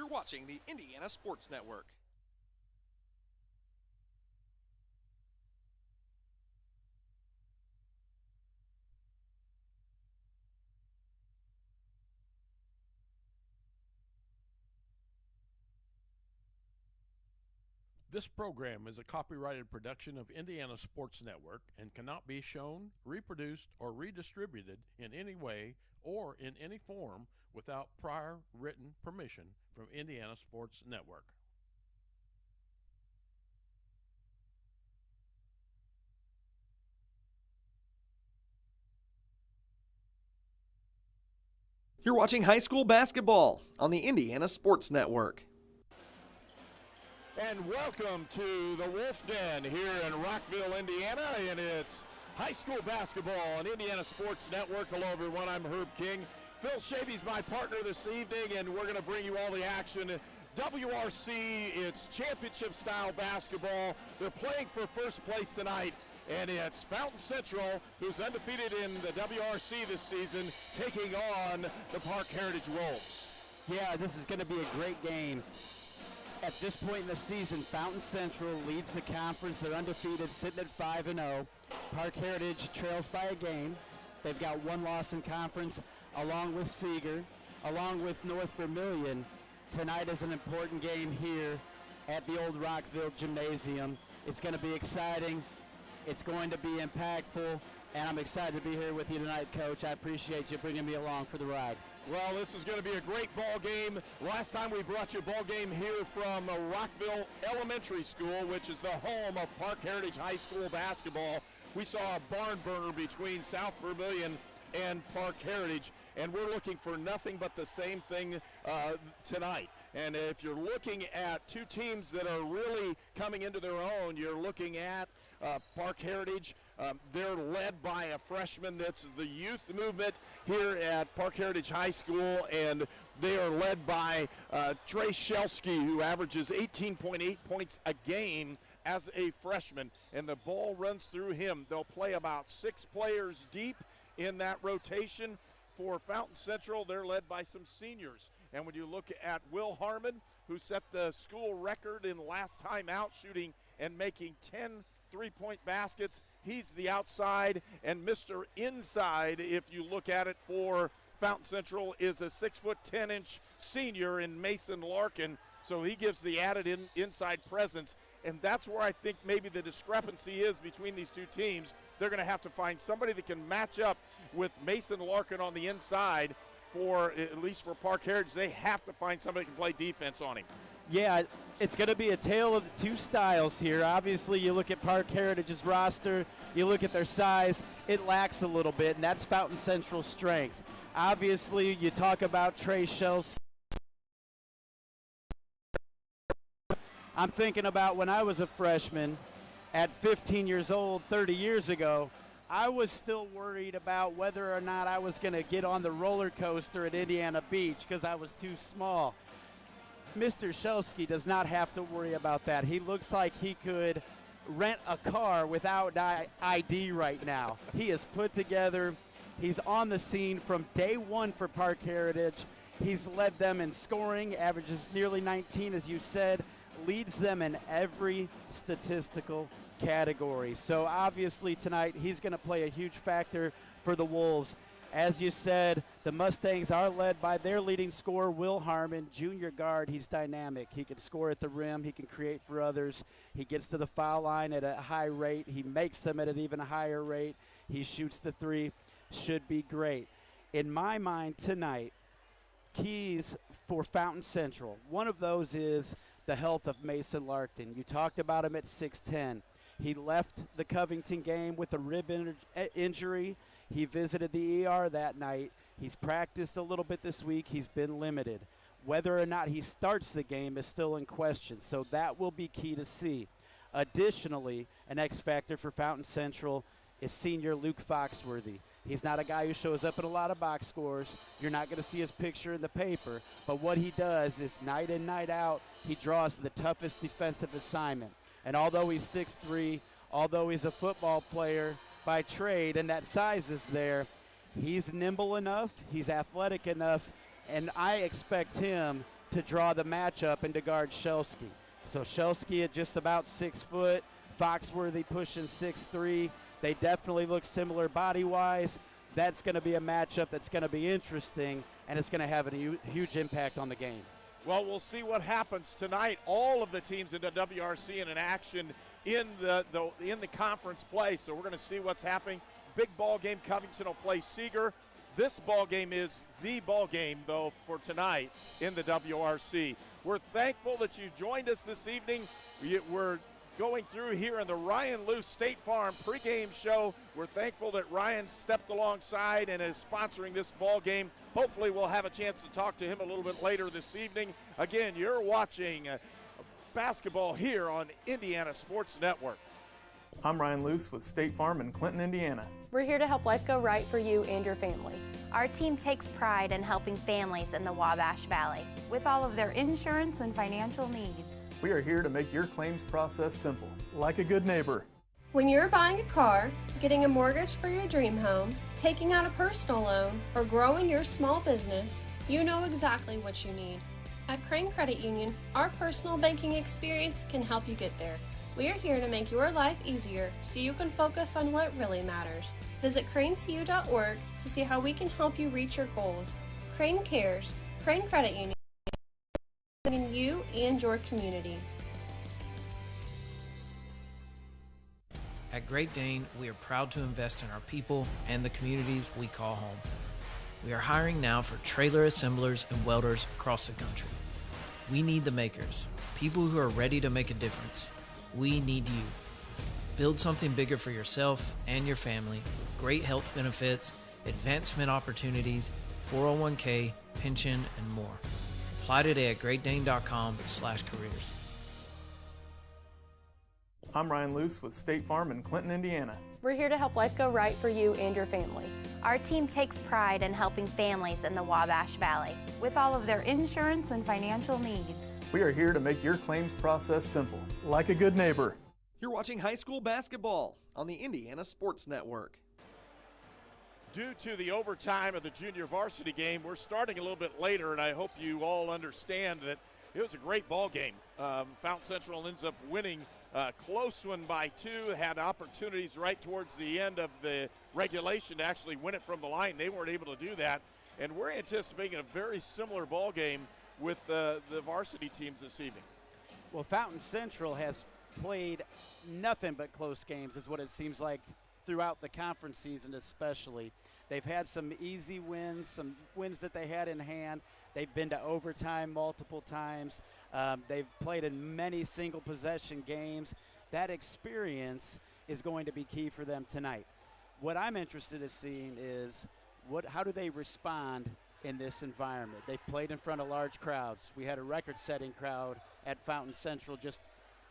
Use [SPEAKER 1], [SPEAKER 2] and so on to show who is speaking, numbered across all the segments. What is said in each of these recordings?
[SPEAKER 1] You're watching the Indiana Sports Network.
[SPEAKER 2] This program is a copyrighted production of Indiana Sports Network and cannot be shown, reproduced, or redistributed in any way or in any form without prior written permission from Indiana Sports Network.
[SPEAKER 1] You're watching high school basketball on the Indiana Sports Network.
[SPEAKER 3] And welcome to the Wolf Den here in Rockville, Indiana, and it's high school basketball on Indiana Sports Network. Hello, everyone. I'm Herb King. Phil Shaby's my partner this evening, and we're going to bring you all the action. WRC, it's championship-style basketball. They're playing for first place tonight, and it's Fountain Central, who's undefeated in the WRC this season, taking on the Parke Heritage Wolves.
[SPEAKER 4] Yeah, this is going to be a great game. At this point in the season, Fountain Central leads the conference. They're undefeated, sitting at 5-0. Parke Heritage trails by a game. They've got one loss in conference, along with Seeger, along with North Vermilion. Tonight is an important game here at the old Rockville Gymnasium. It's going to be exciting. It's going to be impactful, and I'm excited to be here with you tonight, Coach. I appreciate you bringing me along for the ride.
[SPEAKER 3] Well, this is going to be a great ball game. Last time we brought you a ball game here from Rockville Elementary School, which is the home of Parke Heritage High School basketball. We saw a barn burner between South Vermilion and Parke Heritage, and we're looking for nothing but the same thing tonight. And if you're looking at two teams that are really coming into their own, you're looking at Parke Heritage. They're led by a freshman that's the youth movement here at Parke Heritage High School, and they are led by Trey Shelsky, who averages 18.8 points a game as a freshman, and the ball runs through him. They'll play about 6 players deep in that rotation. For Fountain Central, they're led by some seniors. And when you look at Will Harmon, who set the school record in last time out, shooting and making 10 three-point baskets, he's the outside, and Mr. Inside, if you look at it for Fountain Central, is a 6'10" senior in Mason Larkin, so he gives the added inside presence, and that's where I think maybe the discrepancy is between these two teams. They're going to have to find somebody that can match up with Mason Larkin on the inside. For at least for Parke Heritage, they have to find somebody that can play defense on him.
[SPEAKER 4] Yeah, it's going to be a tale of the two styles here. Obviously, you look at Parke Heritage's roster, you look at their size, it lacks a little bit, and that's Fountain Central's strength. Obviously, you talk about Trey Shelsky. I'm thinking about when I was a freshman at 15 years old, 30 years ago. I was still worried about whether or not I was going to get on the roller coaster at Indiana Beach because I was too small. Mr. Shelsky does not have to worry about that. He looks like he could rent a car without ID right now. He is put together. He's on the scene from day one for Parke Heritage. He's led them in scoring, averages nearly 19, as you said, leads them in every statistical category. So obviously tonight he's going to play a huge factor for the Wolves. As you said, the Mustangs are led by their leading scorer, Will Harmon, junior guard. He's dynamic. He can score at the rim. He can create for others. He gets to the foul line at a high rate. He makes them at an even higher rate. He shoots the three. Should be great. In my mind tonight, keys for Fountain Central. One of those is the health of Mason Larkin. You talked about him at 6'10". He left the Covington game with a rib injury. He visited the ER that night. He's practiced a little bit this week. He's been limited. Whether or not he starts the game is still in question, so that will be key to see. Additionally, an X factor for Fountain Central is senior Luke Foxworthy. He's not a guy who shows up in a lot of box scores. You're not going to see his picture in the paper, but what he does is night in, night out, he draws the toughest defensive assignment. And although he's 6'3", although he's a football player by trade and that size is there, he's nimble enough, he's athletic enough, and I expect him to draw the matchup and to guard Shelsky. So Shelsky at just about 6 foot, Foxworthy pushing 6'3". They definitely look similar body-wise. That's going to be a matchup that's going to be interesting, and it's going to have a huge impact on the game.
[SPEAKER 3] Well, we'll see what happens tonight. All of the teams in the WRC in action in the conference play, so we're going to see what's happening. Big ball game. Covington will play Seeger. This ball game is the ball game, though, for tonight in the WRC. We're thankful that you joined us this evening. We're going through here in the Ryan Luce State Farm pregame show. We're thankful that Ryan stepped alongside and is sponsoring this ball game. Hopefully we'll have a chance to talk to him a little bit later this evening. Again, you're watching basketball here on Indiana Sports Network.
[SPEAKER 5] I'm Ryan Luce with State Farm in Clinton, Indiana.
[SPEAKER 6] We're here to help life go right for you and your family.
[SPEAKER 7] Our team takes pride in helping families in the Wabash Valley with all of their insurance and financial needs.
[SPEAKER 5] We are here to make your claims process simple, like a good neighbor.
[SPEAKER 8] When you're buying a car, getting a mortgage for your dream home, taking out a personal loan, or growing your small business, you know exactly what you need. At Crane Credit Union, our personal banking experience can help you get there. We are here to make your life easier so you can focus on what really matters. Visit cranecu.org to see how we can help you reach your goals. Crane Cares, Crane Credit Union, you and your community.
[SPEAKER 9] At Great Dane, we are proud to invest in our people and the communities we call home. We are hiring now for trailer assemblers and welders across the country. We need the makers, people who are ready to make a difference. We need you. Build something bigger for yourself and your family with great health benefits, advancement opportunities, 401k, pension, and more. Apply today at greatdane.com/careers.
[SPEAKER 5] I'm Ryan Luce with State Farm in Clinton, Indiana.
[SPEAKER 6] We're here to help life go right for you and your family.
[SPEAKER 7] Our team takes pride in helping families in the Wabash Valley with all of their insurance and financial needs.
[SPEAKER 5] We are here to make your claims process simple, like a good neighbor.
[SPEAKER 1] You're watching high school basketball on the Indiana Sports Network.
[SPEAKER 3] Due to the overtime of the junior varsity game, we're starting a little bit later, and I hope you all understand that it was a great ball game. Fountain Central ends up winning a close one by 2, had opportunities right towards the end of the regulation to actually win it from the line. They weren't able to do that, and we're anticipating a very similar ball game with the varsity teams this evening.
[SPEAKER 4] Well, Fountain Central has played nothing but close games is what it seems like throughout the conference season especially. They've had some easy wins, some wins that they had in hand. They've been to overtime multiple times. They've played in many single possession games. That experience is going to be key for them tonight. What I'm interested in seeing is how do they respond in this environment. They've played in front of large crowds. We had a record-setting crowd at Fountain Central just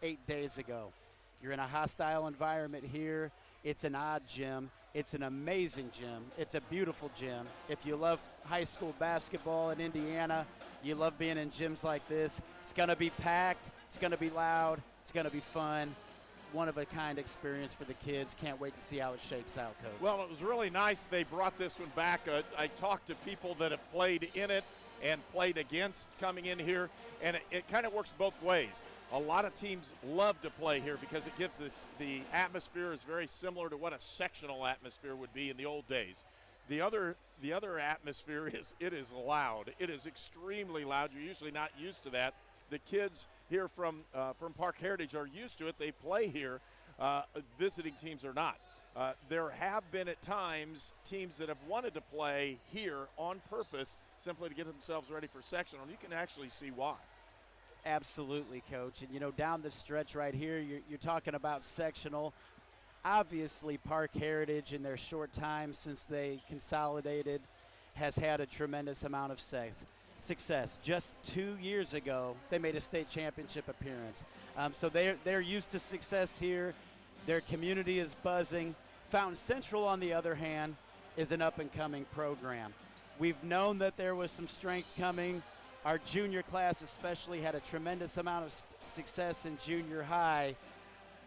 [SPEAKER 4] 8 days ago. You're in a hostile environment here. It's an odd gym. It's an amazing gym. It's a beautiful gym. If you love high school basketball in Indiana, you love being in gyms like this. It's going to be packed. It's going to be loud. It's going to be fun. One-of-a-kind experience for the kids. Can't wait to see how it shakes out, Coach.
[SPEAKER 3] Well, it was really nice they brought this one back. I talked to people that have played in it and played against coming in here, and it kind of works both ways. A lot of teams love to play here because it gives the atmosphere is very similar to what a sectional atmosphere would be in the old days. The other atmosphere is it is loud. It is extremely loud. You're usually not used to that. The kids here from Parke Heritage are used to it. They play here. Visiting teams are not. There have been at times teams that have wanted to play here on purpose simply to get themselves ready for sectional, and you can actually see why.
[SPEAKER 4] Absolutely, Coach. And, down the stretch right here, you're talking about sectional. Obviously, Parke Heritage in their short time since they consolidated has had a tremendous amount of success. Just 2 years ago, they made a state championship appearance. So they're used to success here. Their community is buzzing. Fountain Central, on the other hand, is an up-and-coming program. We've known that there was some strength coming. Our junior class especially had a tremendous amount of success in junior high.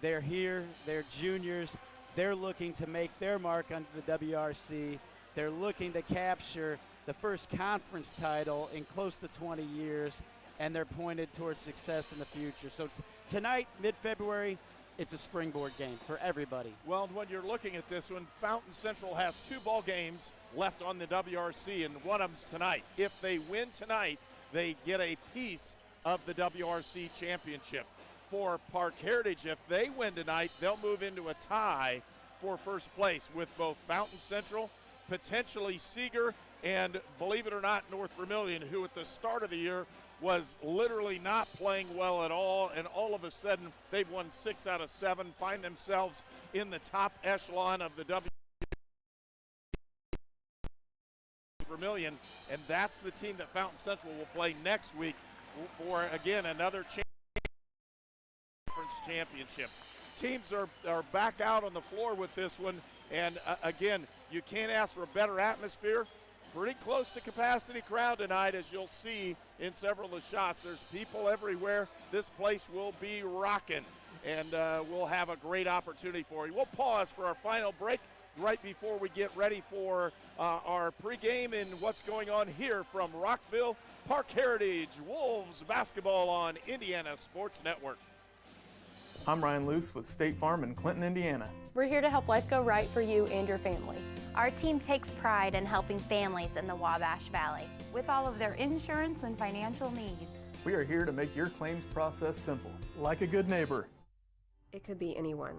[SPEAKER 4] They're here, they're juniors. They're looking to make their mark under the WRC. They're looking to capture the first conference title in close to 20 years. and they're pointed towards success in the future. So tonight, mid-February, it's a springboard game for everybody.
[SPEAKER 3] Well, when you're looking at this one, Fountain Central has 2 ball games left on the WRC, and one of them's tonight. If they win tonight, they get a piece of the WRC championship. For Parke Heritage, if they win tonight, they'll move into a tie for first place with both Fountain Central, potentially Seeger, and believe it or not, North Vermilion, who at the start of the year was literally not playing well at all, and all of a sudden they've won 6 out of 7, find themselves in the top echelon of the Vermilion, and that's the team that Fountain Central will play next week for, again, another conference championship. Teams are back out on the floor with this one, and again, you can't ask for a better atmosphere. Pretty close to capacity crowd tonight, as you'll see in several of the shots. There's people everywhere. This place will be rocking, and we'll have a great opportunity for you. We'll pause for our final break right before we get ready for our pregame and what's going on here from Rockville. Parke Heritage Wolves basketball on Indiana Sports Network.
[SPEAKER 5] I'm Ryan Luce with State Farm in Clinton, Indiana.
[SPEAKER 6] We're here to help life go right for you and your family.
[SPEAKER 7] Our team takes pride in helping families in the Wabash Valley with all of their insurance and financial needs.
[SPEAKER 5] We are here to make your claims process simple, like a good neighbor.
[SPEAKER 10] It could be anyone.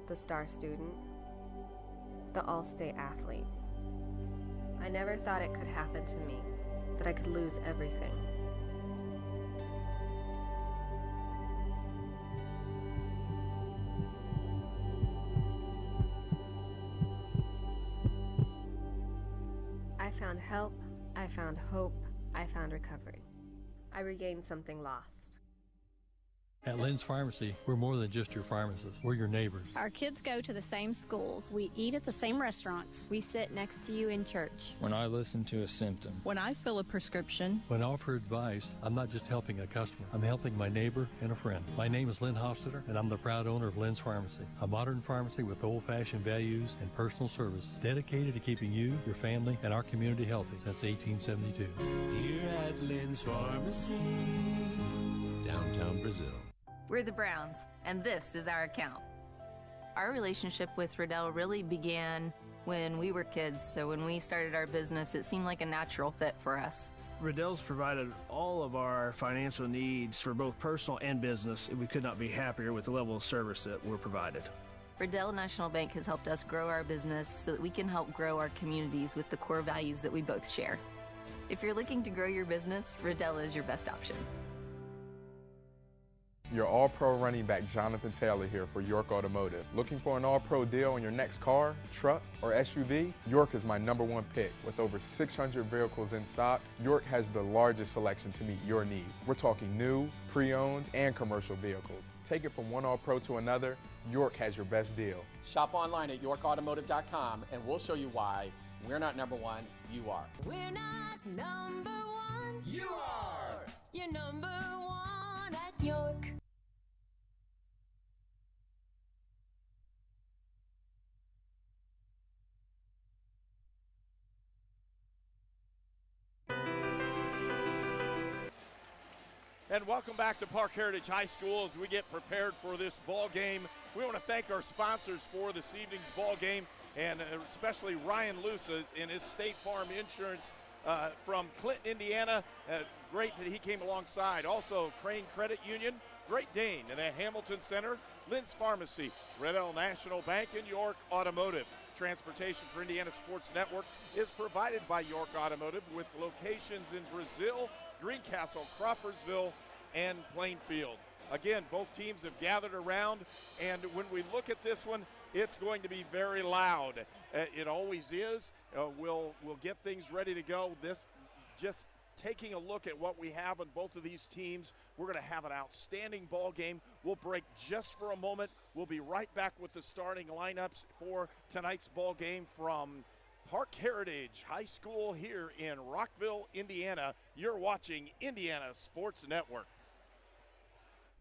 [SPEAKER 10] The star student, the all-state athlete. I never thought it could happen to me, that I could lose everything. I found help, I found hope, I found recovery. I regained something lost.
[SPEAKER 11] At Lynn's Pharmacy, we're more than just your pharmacist. We're your neighbors.
[SPEAKER 12] Our kids go to the same schools.
[SPEAKER 13] We eat at the same restaurants.
[SPEAKER 14] We sit next to you in church.
[SPEAKER 15] When I listen to a symptom.
[SPEAKER 16] When I fill a prescription.
[SPEAKER 11] When I offer advice, I'm not just helping a customer. I'm helping my neighbor and a friend. My name is Lynn Hofstadter, and I'm the proud owner of Lynn's Pharmacy, a modern pharmacy with old-fashioned values and personal service, dedicated to keeping you, your family, and our community healthy since 1872.
[SPEAKER 17] Here at Lynn's Pharmacy, downtown Brazil.
[SPEAKER 18] We're the Browns, and this is our account. Our relationship with Riddell really began when we were kids, so when we started our business, it seemed like a natural fit for us.
[SPEAKER 19] Riddell's provided all of our financial needs for both personal and business, and we could not be happier with the level of service that we're provided.
[SPEAKER 18] Riddell National Bank has helped us grow our business so that we can help grow our communities with the core values that we both share. If you're looking to grow your business, Riddell is your best option.
[SPEAKER 20] Your All-Pro running back Jonathan Taylor here for York Automotive. Looking for an All-Pro deal on your next car, truck, or SUV? York is my #1 pick. With over 600 vehicles in stock, York has the largest selection to meet your needs. We're talking new, pre-owned, and commercial vehicles. Take it from one All-Pro to another, York has your best deal.
[SPEAKER 21] Shop online at yorkautomotive.com and we'll show you why we're not #1, you are.
[SPEAKER 22] We're not #1.
[SPEAKER 17] You are.
[SPEAKER 22] You're #1 at York.
[SPEAKER 3] And welcome back to Parke Heritage High School as we get prepared for this ball game. We want to thank our sponsors for this evening's ball game, and especially Ryan Luce in his State Farm Insurance from Clinton, Indiana. Great that he came alongside. Also, Crane Credit Union, Great Dane, and the Hamilton Center, Lynn's Pharmacy, Riddell National Bank, and York Automotive. Transportation for Indiana Sports Network is provided by York Automotive with locations in Brazil, Greencastle, Crawfordsville, and Plainfield. Again, both teams have gathered around, and when we look at this one, it's going to be very loud. It always is. We'll get things ready to go. This just taking a look at what we have on both of these teams. We're going to have an outstanding ball game. We'll break just for a moment. We'll be right back with the starting lineups for tonight's ball game from Parke Heritage High School here in Rockville, Indiana. You're watching Indiana Sports Network.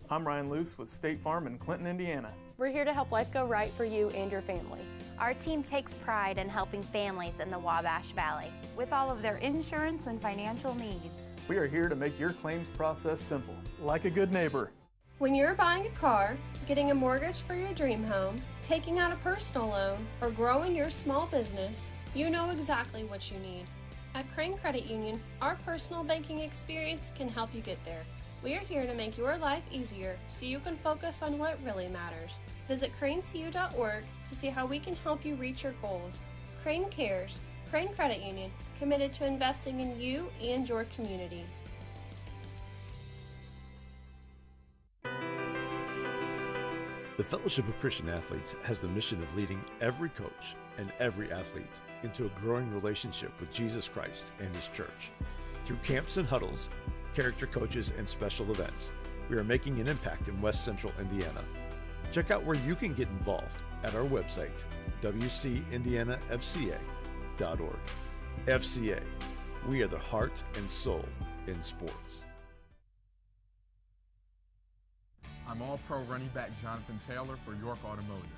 [SPEAKER 5] I'm Ryan Luce with State Farm in Clinton, Indiana.
[SPEAKER 6] We're here to help life go right for you and your family.
[SPEAKER 7] Our team takes pride in helping families in the Wabash Valley with all of their insurance and financial needs.
[SPEAKER 5] We are here to make your claims process simple, like a good neighbor.
[SPEAKER 8] When you're buying a car, getting a mortgage for your dream home, taking out a personal loan, or growing your small business, you know exactly what you need. At Crane Credit Union, our personal banking experience can help you get there. We are here to make your life easier so you can focus on what really matters. Visit cranecu.org to see how we can help you reach your goals. Crane Cares, Crane Credit Union, committed to investing in you and your community.
[SPEAKER 2] The Fellowship of Christian Athletes has the mission of leading every coach and every athlete into a growing relationship with Jesus Christ and His church. Through camps and huddles, character coaches, and special events, we are making an impact in West Central Indiana. Check out where you can get involved at our website, wcindianafca.org. FCA, we are the heart and soul in sports.
[SPEAKER 20] I'm All-Pro running back Jonathan Taylor for York Automotive.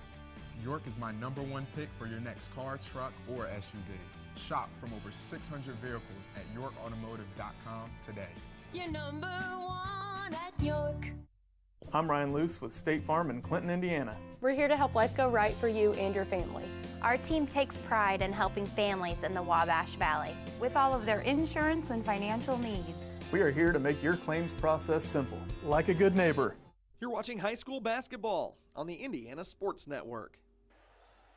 [SPEAKER 20] York is my #1 pick for your next car, truck, or SUV. Shop from over 600 vehicles at yorkautomotive.com today.
[SPEAKER 22] You're number one at York.
[SPEAKER 5] I'm Ryan Luce with State Farm in Clinton, Indiana.
[SPEAKER 6] We're here to help life go right for you and your family.
[SPEAKER 7] Our team takes pride in helping families in the Wabash Valley with all of their insurance and financial needs.
[SPEAKER 5] We are here to make your claims process simple, like a good neighbor.
[SPEAKER 1] You're watching high school basketball on the Indiana Sports Network.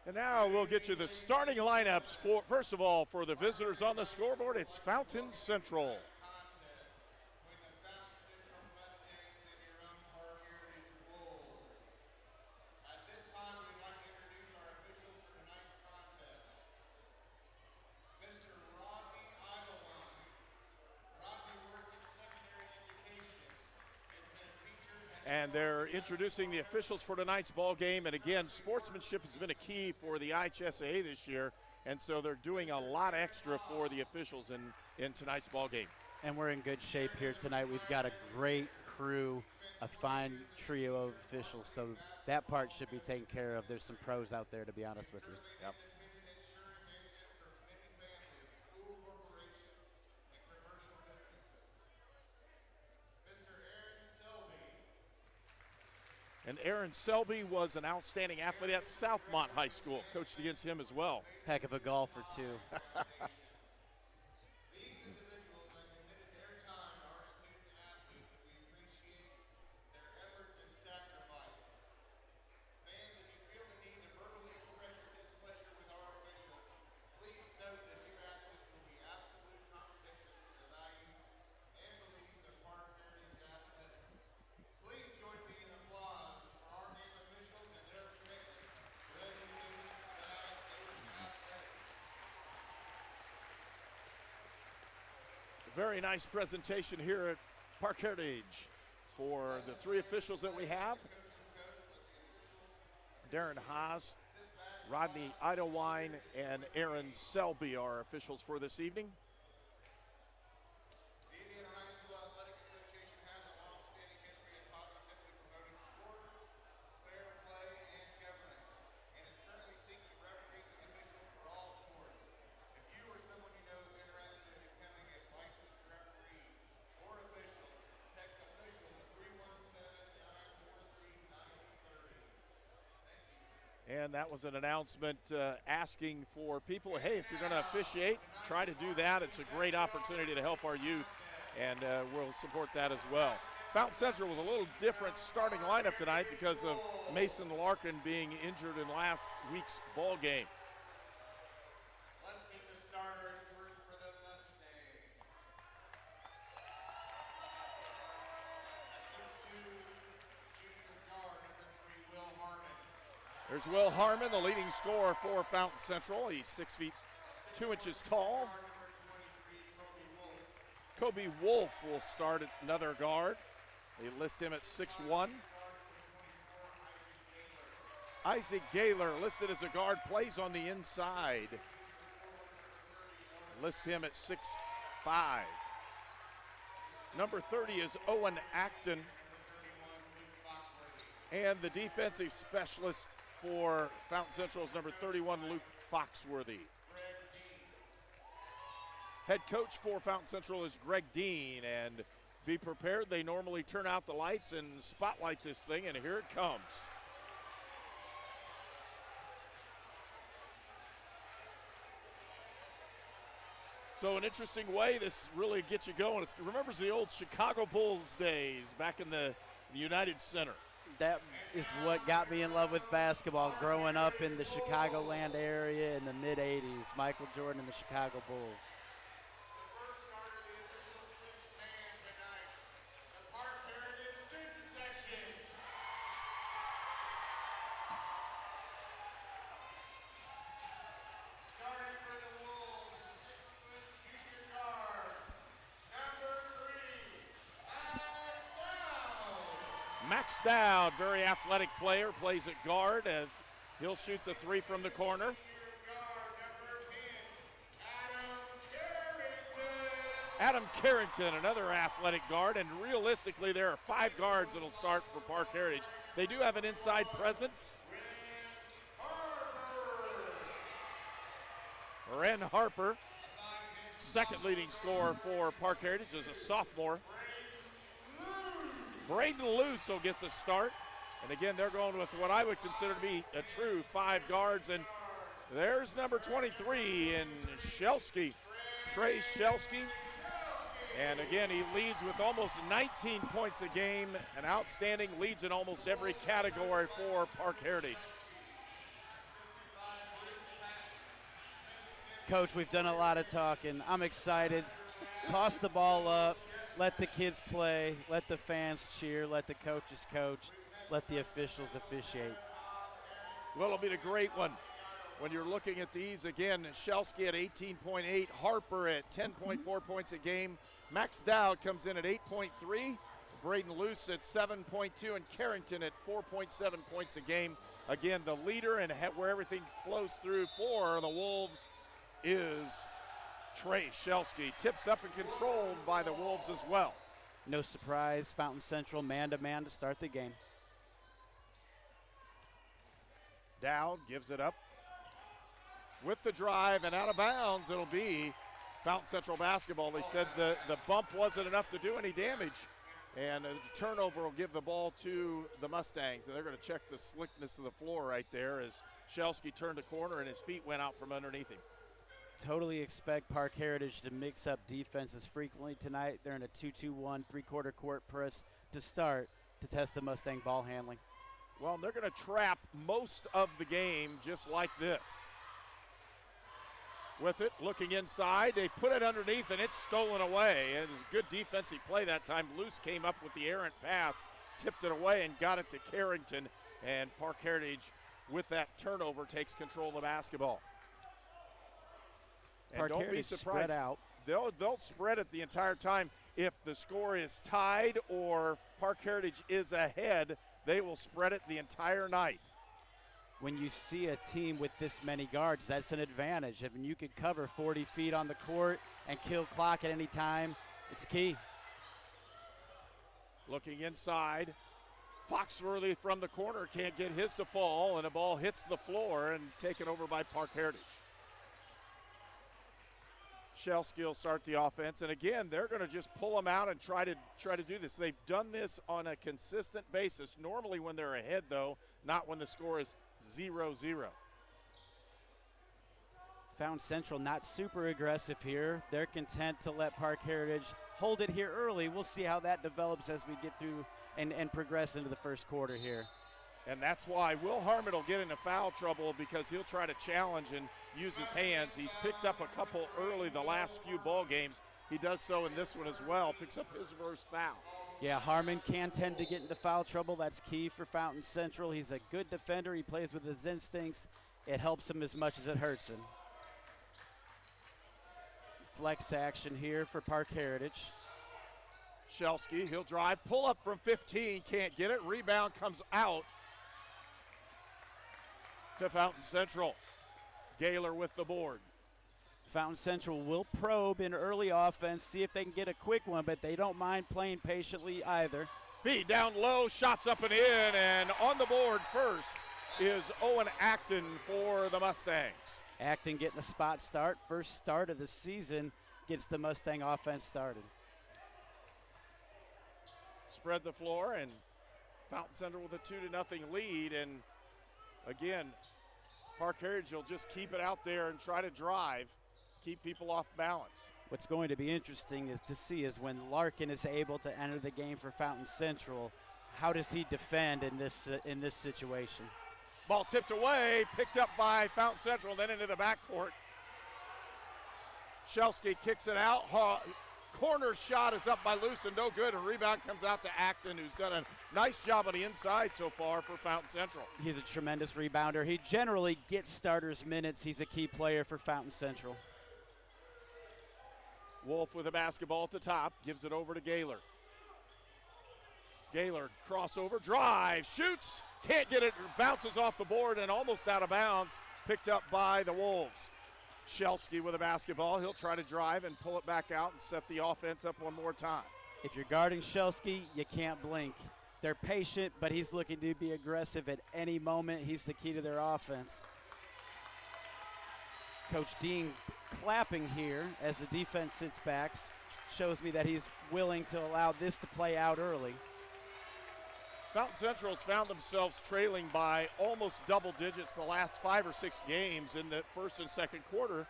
[SPEAKER 3] And now we'll get you the starting lineups for, first of all, for the visitors on the scoreboard, it's Fountain Central. And they're introducing the officials for tonight's ball game. And again, sportsmanship has been a key for the IHSAA this year. And so they're doing a lot extra for the officials in tonight's ball game.
[SPEAKER 4] And we're in good shape here tonight. We've got a great crew, a fine trio of officials. So that part should be taken care of. There's some pros out there, to be honest with you.
[SPEAKER 3] Yep. And Aaron Selby was an outstanding athlete at Southmont High School. Coached against him as well.
[SPEAKER 4] Heck of a golfer, too.
[SPEAKER 3] Very nice presentation here at Parke Heritage for the three officials that we have. Darren Haas, Rodney Idlewine, and Aaron Selby are officials for this evening. And that was an announcement asking for people, hey, if you're going to officiate, try to do that. It's a great opportunity to help our youth, and we'll support that as well. Fountain Central was a little different starting lineup tonight because of Mason Larkin being injured in last week's ball game.
[SPEAKER 15] Let's meet the starters first for the Mustangs. A 6'2" junior guard, number 3, Will Harmon.
[SPEAKER 3] There's Will Harmon, the leading scorer for Fountain Central. He's 6 feet 2 inches tall. Kobe Wolf will start at another guard. They list him at 6'1". Isaac Gaylor listed as a guard, plays on the inside. List him at 6'5". Number 30 is Owen Acton. And the defensive specialist for Fountain Central is number 31, Luke Foxworthy. Head coach for Fountain Central is Greg Dean, and be prepared. They normally turn out the lights and spotlight this thing, and here it comes. So an interesting way this really gets you going. It remembers the old Chicago Bulls days back in the United Center.
[SPEAKER 4] That is what got me in love with basketball growing up in the Chicagoland area in the mid-'80s. Michael Jordan and the Chicago Bulls.
[SPEAKER 3] Max Dowd, very athletic player, plays at guard, and he'll shoot the three from the corner. Adam Carrington, another athletic guard, and realistically there are 5 guards that'll start for Parke Heritage. They do have an inside presence. Ren Harper, second leading scorer for Parke Heritage as a sophomore. Braden Luce will get the start. And again, they're going with what I would consider to be a true 5 guards. And there's number 23 in Shelsky, Trey Shelsky. And again, he leads with almost 19 points a game, an outstanding, leads in almost every category for Parke Heritage.
[SPEAKER 4] Coach, we've done a lot of talking. I'm excited. Toss the ball up. Let the kids play, let the fans cheer, let the coaches coach, let the officials officiate.
[SPEAKER 3] Well, it'll be a great one. When you're looking at these, again, Shelsky at 18.8, Harper at 10.4 points a game. Max Dowd comes in at 8.3, Braden Luce at 7.2, and Carrington at 4.7 points a game. Again, the leader and where everything flows through for the Wolves is Trey Shelsky. Tips up and controlled by the Wolves as well.
[SPEAKER 4] No surprise, Fountain Central man-to-man to start the game.
[SPEAKER 3] Dowd gives it up with the drive, and out of bounds it'll be Fountain Central basketball. They said the bump wasn't enough to do any damage, and a turnover will give the ball to the Mustangs, and they're going to check the slickness of the floor right there as Shelsky turned the corner and his feet went out from underneath him.
[SPEAKER 4] Totally expect Parke Heritage to mix up defenses frequently tonight. They're in a 2-2-1 3-quarter court press to start to test the Mustang ball handling.
[SPEAKER 3] Well, they're going to trap most of the game just like this. With it, looking inside, they put it underneath and it's stolen away. It was a good defensive play that time. Luce came up with the errant pass, tipped it away and got it to Carrington, and Parke Heritage with that turnover takes control of the basketball. And don't be surprised.
[SPEAKER 4] Spread out.
[SPEAKER 3] They'll spread it the entire time. If the score is tied or Parke Heritage is ahead, they will spread it the entire night.
[SPEAKER 4] When you see a team with this many guards, that's an advantage. I mean, you could cover 40 feet on the court and kill clock at any time. It's key.
[SPEAKER 3] Looking inside, Foxworthy from the corner can't get his to fall, and the ball hits the floor and taken over by Parke Heritage. Shelsky will start the offense, and again, they're going to just pull them out and try to do this. They've done this on a consistent basis. Normally when they're ahead, though, not when the score is 0-0.
[SPEAKER 4] Fountain Central not super aggressive here. They're content to let Parke Heritage hold it here early. We'll see how that develops as we get through and progress into the first quarter here.
[SPEAKER 3] And that's why Will Harmon will get into foul trouble, because he'll try to challenge and use his hands. He's picked up a couple early the last few ball games. He does so in this one as well, picks up his first foul.
[SPEAKER 4] Yeah, Harmon can tend to get into foul trouble. That's key for Fountain Central. He's a good defender. He plays with his instincts. It helps him as much as it hurts him. Flex action here for Parke Heritage.
[SPEAKER 3] Shelsky, he'll drive, pull up from 15, can't get it. Rebound comes out to Fountain Central. Gaylor with the board.
[SPEAKER 4] Fountain Central will probe in early offense, see if they can get a quick one, but they don't mind playing patiently either.
[SPEAKER 3] Feed down low, shots up and in, and on the board first is Owen Acton for the Mustangs.
[SPEAKER 4] Acton getting a spot start, first start of the season, gets the Mustang offense started.
[SPEAKER 3] Spread the floor, and Fountain Central with a 2-0 lead. And again, Parke Heritage will just keep it out there and try to drive, keep people off balance.
[SPEAKER 4] What's going to be interesting is to see is when Larkin is able to enter the game for Fountain Central, how does he defend in this situation?
[SPEAKER 3] Ball tipped away, picked up by Fountain Central, then into the backcourt. Shelsky kicks it out. Corner shot is up by Lewson, no good. A rebound comes out to Acton, who's done a nice job on the inside so far for Fountain Central.
[SPEAKER 4] He's a tremendous rebounder. He generally gets starters minutes. He's a key player for Fountain Central.
[SPEAKER 3] Wolf with a basketball at the top, gives it over to Gaylor. Gaylor crossover, drive, shoots, can't get it, bounces off the board and almost out of bounds, picked up by the Wolves. Shelsky with a basketball, he'll try to drive and pull it back out and set the offense up one more time.
[SPEAKER 4] If you're guarding Shelsky, you can't blink. They're patient, but he's looking to be aggressive at any moment. He's the key to their offense. Coach Dean clapping here as the defense sits back, shows me that he's willing to allow this to play out early.
[SPEAKER 3] Fountain Central's found themselves trailing by almost double digits the last 5 or 6 games in the first and second quarter.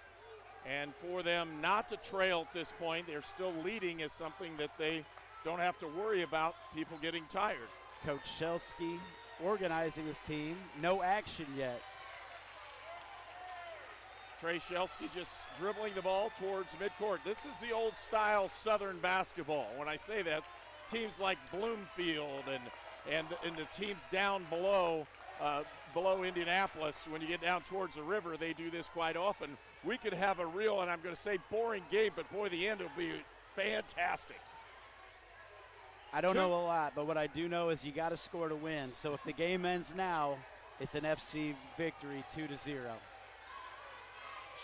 [SPEAKER 3] And for them not to trail at this point, they're still leading, is something that they don't have to worry about people getting tired.
[SPEAKER 4] Coach Shelsky organizing his team, no action yet.
[SPEAKER 3] Trey Shelsky just dribbling the ball towards midcourt. This is the old style Southern basketball. When I say that, teams like Bloomfield and the teams down below Indianapolis, when you get down towards the river, they do this quite often. We could have a real, and I'm going to say boring game, but boy, the end will be fantastic.
[SPEAKER 4] I don't know a lot, but what I do know is you got to score to win. So if the game ends now, it's an FC victory, 2-0.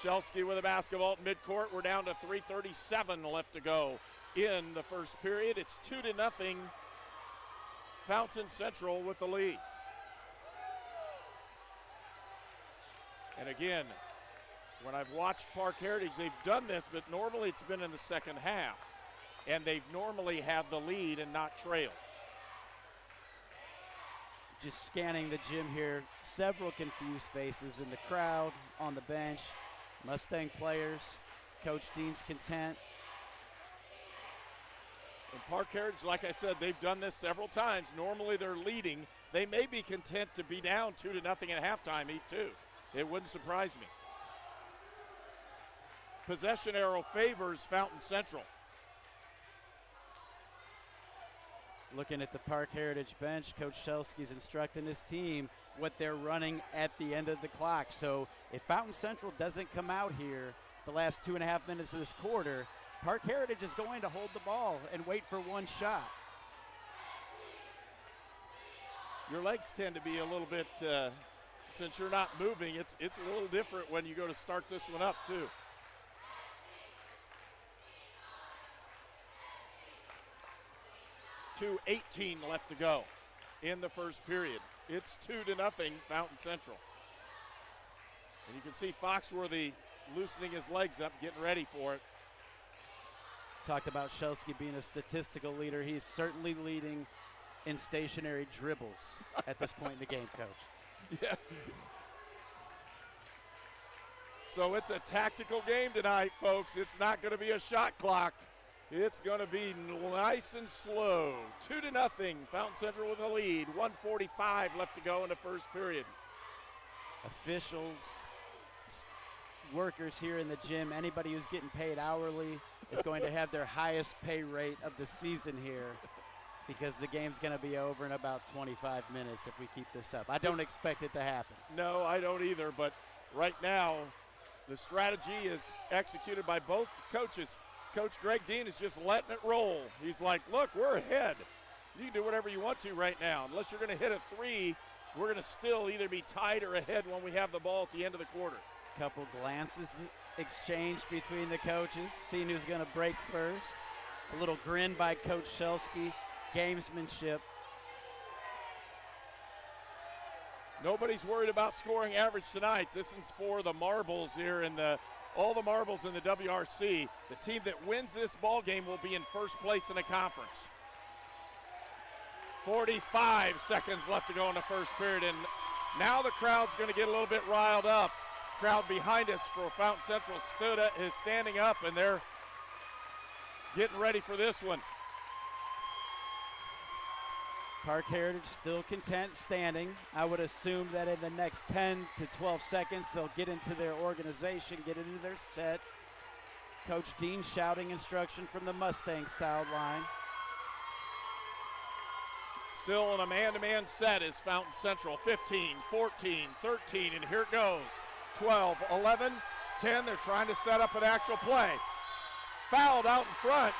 [SPEAKER 3] Shelsky with a basketball at midcourt. We're down to 3:37 left to go in the first period. It's 2-0. Fountain Central with the lead. And again, when I've watched Parke Heritage, they've done this, but normally it's been in the second half. And they've normally had the lead and not trailed.
[SPEAKER 4] Just scanning the gym here, several confused faces in the crowd, on the bench. Mustang players, Coach Dean's content.
[SPEAKER 3] And Parke Heritage, like I said, they've done this several times. Normally they're leading. They may be content to be down 2-0 at halftime, too. It wouldn't surprise me. Possession arrow favors Fountain Central.
[SPEAKER 4] Looking at the Parke Heritage bench, Coach Shelsky's instructing his team what they're running at the end of the clock. So if Fountain Central doesn't come out here the last 2.5 minutes of this quarter, Parke Heritage is going to hold the ball and wait for one shot.
[SPEAKER 3] Your legs tend to be a little bit, since you're not moving, it's a little different when you go to start this one up too. .2:18 left to go in the first period. It's 2-0 Fountain Central. And you can see Foxworthy loosening his legs up, getting ready for it.
[SPEAKER 4] Talked about Shelsky being a statistical leader. He's certainly leading in stationary dribbles at this point in the game, Coach.
[SPEAKER 3] Yeah. So it's a tactical game tonight, folks. It's not going to be a shot clock. It's going to be nice and slow. 2-0, Fountain Central with a lead. 1:45 left to go in the first period.
[SPEAKER 4] Officials, workers here in the gym, anybody who's getting paid hourly is going to have their highest pay rate of the season here, because the game's going to be over in about 25 minutes if we keep this up. I don't expect it to happen.
[SPEAKER 3] No, I don't either, but right now the strategy is executed by both coaches. Coach Greg Dean is just letting it roll. He's like, look, we're ahead. You can do whatever you want to right now. Unless you're going to hit a three, we're going to still either be tied or ahead when we have the ball at the end of the quarter.
[SPEAKER 4] Couple glances exchanged between the coaches, seeing who's going to break first. A little grin by Coach Shelsky, gamesmanship.
[SPEAKER 3] Nobody's worried about scoring average tonight. This is for the marbles here in the all the marbles in the WRC. The team that wins this ball game will be in first place in the conference. 45 seconds left to go in the first period, and now the crowd's going to get a little bit riled up. Crowd behind us for Fountain Central is standing up, and they're getting ready for this one.
[SPEAKER 4] Parke Heritage still content standing. I would assume that in the next 10 to 12 seconds, they'll get into their organization, get into their set. Coach Dean shouting instruction from the Mustang sideline.
[SPEAKER 3] Still in a man-to-man set is Fountain Central. 15, 14, 13, and here it goes. 12, 11, 10. They're trying to set up an actual play. Fouled out in front.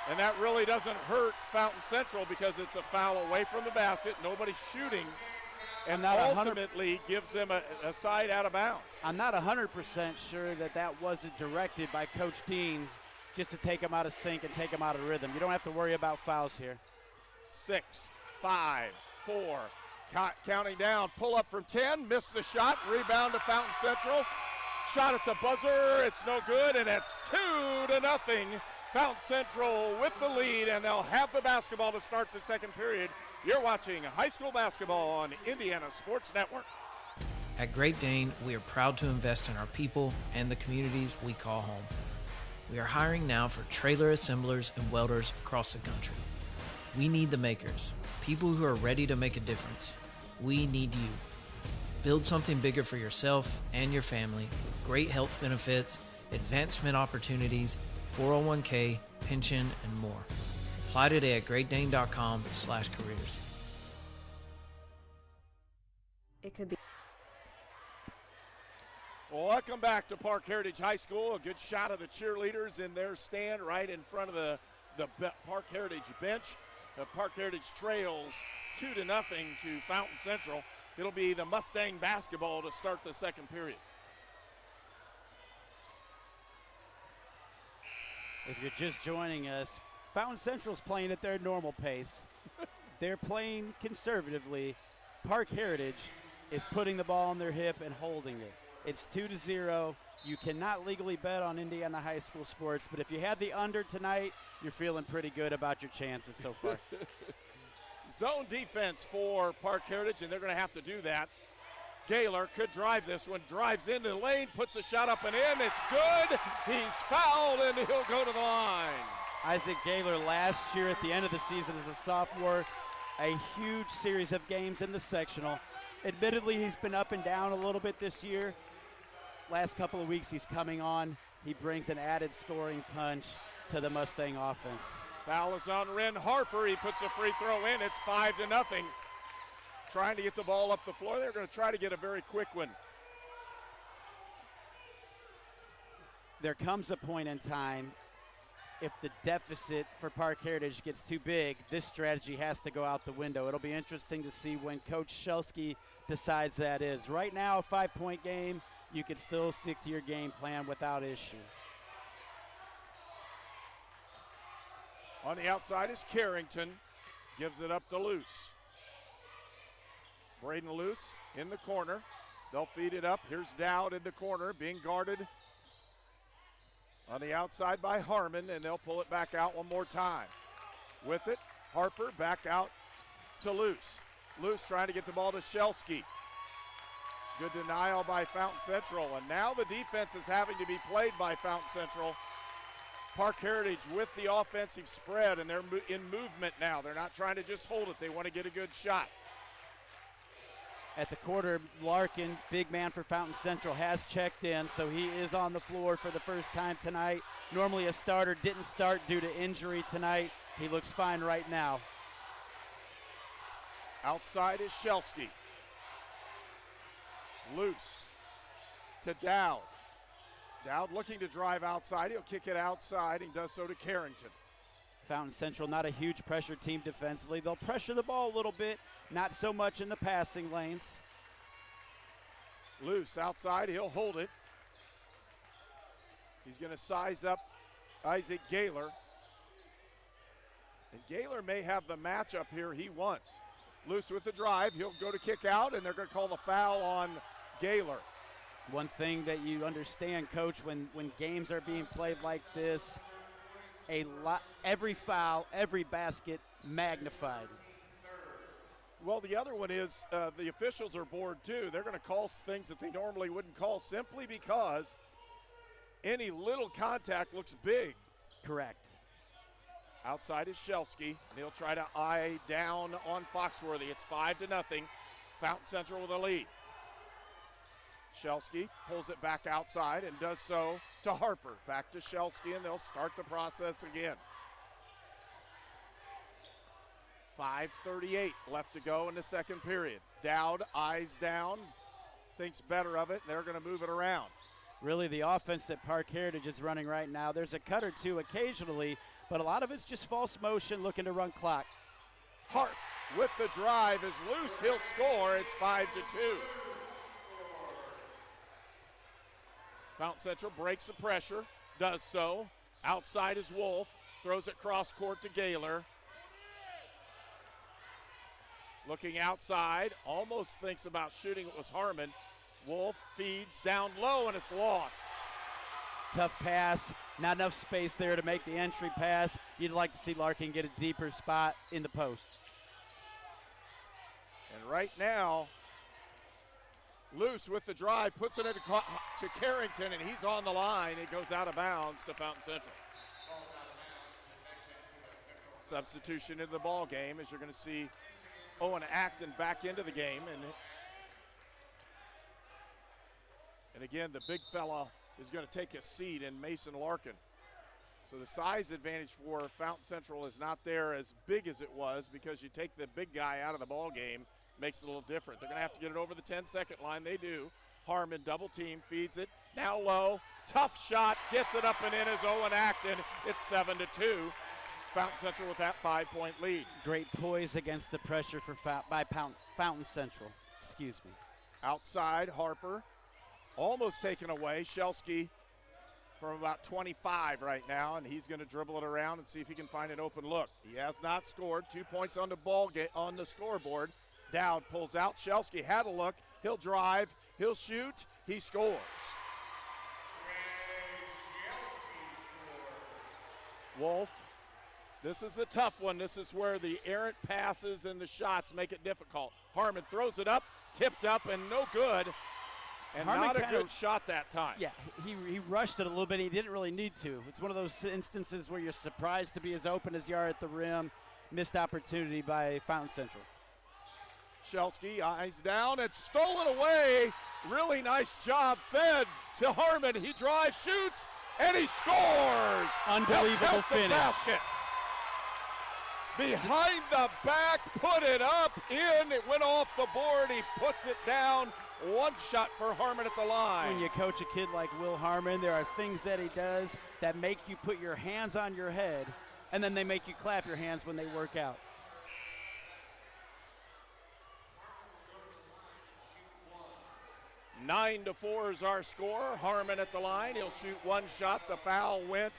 [SPEAKER 3] And that really doesn't hurt Fountain Central because it's a foul away from the basket. Nobody's shooting. And that ultimately gives them a side out of bounds.
[SPEAKER 4] I'm not 100% sure that wasn't directed by Coach Dean just to take him out of sync and take him out of rhythm. You don't have to worry about fouls here.
[SPEAKER 3] 6, 5, 4, counting down, pull up from 10, missed the shot, rebound to Fountain Central, shot at the buzzer, it's no good, and it's 2-0. Fountain Central with the lead, and they'll have the basketball to start the second period. You're watching high school basketball on Indiana Sports Network.
[SPEAKER 9] At Great Dane, we are proud to invest in our people and the communities we call home. We are hiring now for trailer assemblers and welders across the country. We need the makers, people who are ready to make a difference. We need you. Build something bigger for yourself and your family with great health benefits, advancement opportunities, 401k, pension, and more. Apply today at greatdane.com/careers.
[SPEAKER 10] It could be.
[SPEAKER 3] Well, welcome back to Parke Heritage High School. A good shot of the cheerleaders in their stand right in front of the Parke Heritage bench. Parke Heritage trails 2-0 to Fountain Central. It'll be the Mustang basketball to start the second period.
[SPEAKER 4] If you're just joining us, Fountain Central's playing at their normal pace. They're playing conservatively. Parke Heritage is putting the ball on their hip and holding it. It's 2-0. You cannot legally bet on Indiana high school sports, but if you had the under tonight, you're feeling pretty good about your chances so far.
[SPEAKER 3] Zone defense for Parke Heritage, and they're going to have to do that. Gaylor could drive this one, drives into the lane, puts a shot up and in. It's good. He's fouled, and he'll go to the line.
[SPEAKER 4] Isaac Gaylor last year at the end of the season as a sophomore, a huge series of games in the sectional. Admittedly, he's been up and down a little bit this year. Last couple of weeks he's coming on. He brings an added scoring punch to the Mustang offense.
[SPEAKER 3] Foul is on Ren Harper. He puts a free throw in. It's 5-0. Trying to get the ball up the floor. They're going to try to get a very quick one.
[SPEAKER 4] There comes a point in time, if the deficit for Parke Heritage gets too big, this strategy has to go out the window. It'll be interesting to see when Coach Shelsky decides that is. Right now, a 5-point game, you could still stick to your game plan without issue.
[SPEAKER 3] On the outside is Carrington. Gives it up to Luce. Braden Luce in the corner. They'll feed it up. Here's Dowd in the corner being guarded on the outside by Harmon, and they'll pull it back out one more time. With it, Harper back out to Luce. Luce trying to get the ball to Shelsky. Good denial by Fountain Central, and now the defense is having to be played by Fountain Central. Parke Heritage with the offensive spread, and they're in movement now. They're not trying to just hold it. They want to get a good shot.
[SPEAKER 4] At the quarter, Larkin, big man for Fountain Central, has checked in, so he is on the floor for the first time tonight. Normally a starter, didn't start due to injury tonight. He looks fine right now.
[SPEAKER 3] Outside is Shelsky. Loose to Dowd. Dowd looking to drive outside. He'll kick it outside and does so to Carrington.
[SPEAKER 4] Fountain Central, not a huge pressure team defensively. They'll pressure the ball a little bit, not so much in the passing lanes.
[SPEAKER 3] Loose outside, he'll hold it. He's going to size up Isaac Gaylor. And Gaylor may have the matchup here he wants. Loose with the drive, he'll go to kick out, and they're going to call the foul on Gaylor.
[SPEAKER 4] One thing that you understand, Coach, when games are being played like this, every foul, every basket magnified.
[SPEAKER 3] Well, the other one is the officials are bored too. They're going to call things that they normally wouldn't call simply because any little contact looks big.
[SPEAKER 4] Correct.
[SPEAKER 3] Outside is Shelsky, and he'll try to eye down on Foxworthy. It's 5-0. Fountain Central with a lead. Shelsky pulls it back outside and does so to Harper. Back to Shelsky, and they'll start the process again. 5:38 left to go in the second period. Dowd eyes down, thinks better of it, and they're going to move it around.
[SPEAKER 4] Really, the offense that Parke Heritage is running right now, there's a cut or two occasionally, but a lot of it's just false motion looking to run clock.
[SPEAKER 3] Hart with the drive is loose. He'll score. It's 5-2. Fountain Central breaks the pressure, does so. Outside is Wolf, throws it cross court to Gaylor. Looking outside, almost thinks about shooting. It was Harmon. Wolf feeds down low, and it's lost.
[SPEAKER 4] Tough pass, not enough space there to make the entry pass. You'd like to see Larkin get a deeper spot in the post.
[SPEAKER 3] And right now, Luce with the drive, puts it into to Carrington, and he's on the line. It goes out of bounds to Fountain Central. Substitution into the ball game, as you're going to see Owen Acton back into the game. And again, the big fella is going to take a seat in Mason Larkin. So the size advantage for Fountain Central is not there as big as it was, because you take the big guy out of the ball game, makes it a little different. They're going to have to get it over the 10-second line. They do. Harmon double team, feeds it, now low, tough shot, gets it up and in as Owen Acton. It's 7-2. Fountain Central with that 5-point lead.
[SPEAKER 4] Great poise against the pressure for Fountain Central. Excuse me.
[SPEAKER 3] Outside, Harper almost taken away. Shelsky from about 25 right now, and he's going to dribble it around and see if he can find an open look. He has not scored. 2 points on the on the scoreboard. Dowd pulls out. Shelsky had a look. He'll drive. He'll shoot. He scores. Wolf. This is the tough one. This is where the errant passes and the shots make it difficult. Harmon throws it up, tipped up, and no good. And
[SPEAKER 4] Harmon
[SPEAKER 3] not a good shot that time.
[SPEAKER 4] Yeah, he rushed it a little bit. He didn't really need to. It's one of those instances where you're surprised to be as open as you are at the rim. Missed opportunity by Fountain Central.
[SPEAKER 3] Shelsky eyes down and stolen away. Really nice job fed to Harmon. He drives, shoots, and he scores.
[SPEAKER 4] Unbelievable finish.
[SPEAKER 3] Basket. Behind the back, put it up, in. It went off the board. He puts it down. One shot for Harmon at the line.
[SPEAKER 4] When you coach a kid like Will Harmon, there are things that he does that make you put your hands on your head, and then they make you clap your hands when they work out.
[SPEAKER 3] Nine to 4 is our score. Harmon at the line. He'll shoot one shot. The foul went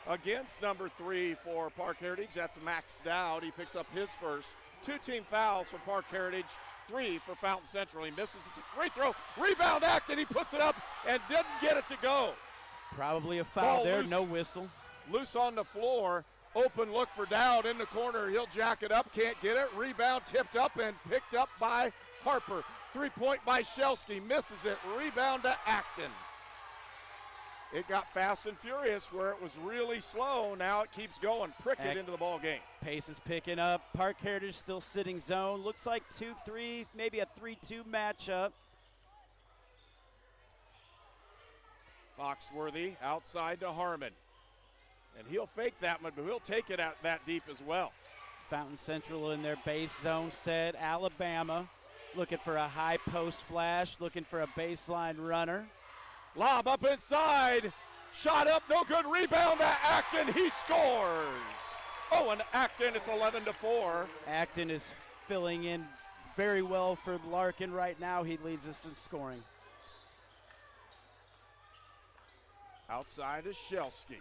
[SPEAKER 3] against number 3 for Parke Heritage. That's Max Dowd. He picks up his first. 2-team fouls for Parke Heritage. 3 for Fountain Central. He misses the free throw. Rebound Acton. He puts it up and didn't get it to go.
[SPEAKER 4] Probably a foul there.
[SPEAKER 3] Loose.
[SPEAKER 4] No whistle.
[SPEAKER 3] Loose on the floor. Open look for Dowd in the corner. He'll jack it up. Can't get it. Rebound tipped up and picked up by Harper. 3-point by Shelsky. Misses it. Rebound to Acton. It got fast and furious where it was really slow. Now it keeps going. Prickett into the ball game.
[SPEAKER 4] Pace is picking up. Parke Heritage still sitting zone. Looks like 2-3, maybe a 3-2 matchup.
[SPEAKER 3] Foxworthy outside to Harmon. And he'll fake that one, but he'll take it out that deep as well.
[SPEAKER 4] Fountain Central in their base zone set. Alabama looking for a high post flash, looking for a baseline runner.
[SPEAKER 3] Lob up inside. Shot up, no good. Rebound to Acton. He scores. Owen Acton, it's 11-4.
[SPEAKER 4] Acton is filling in very well for Larkin right now. He leads us in scoring.
[SPEAKER 3] Outside is Shelsky.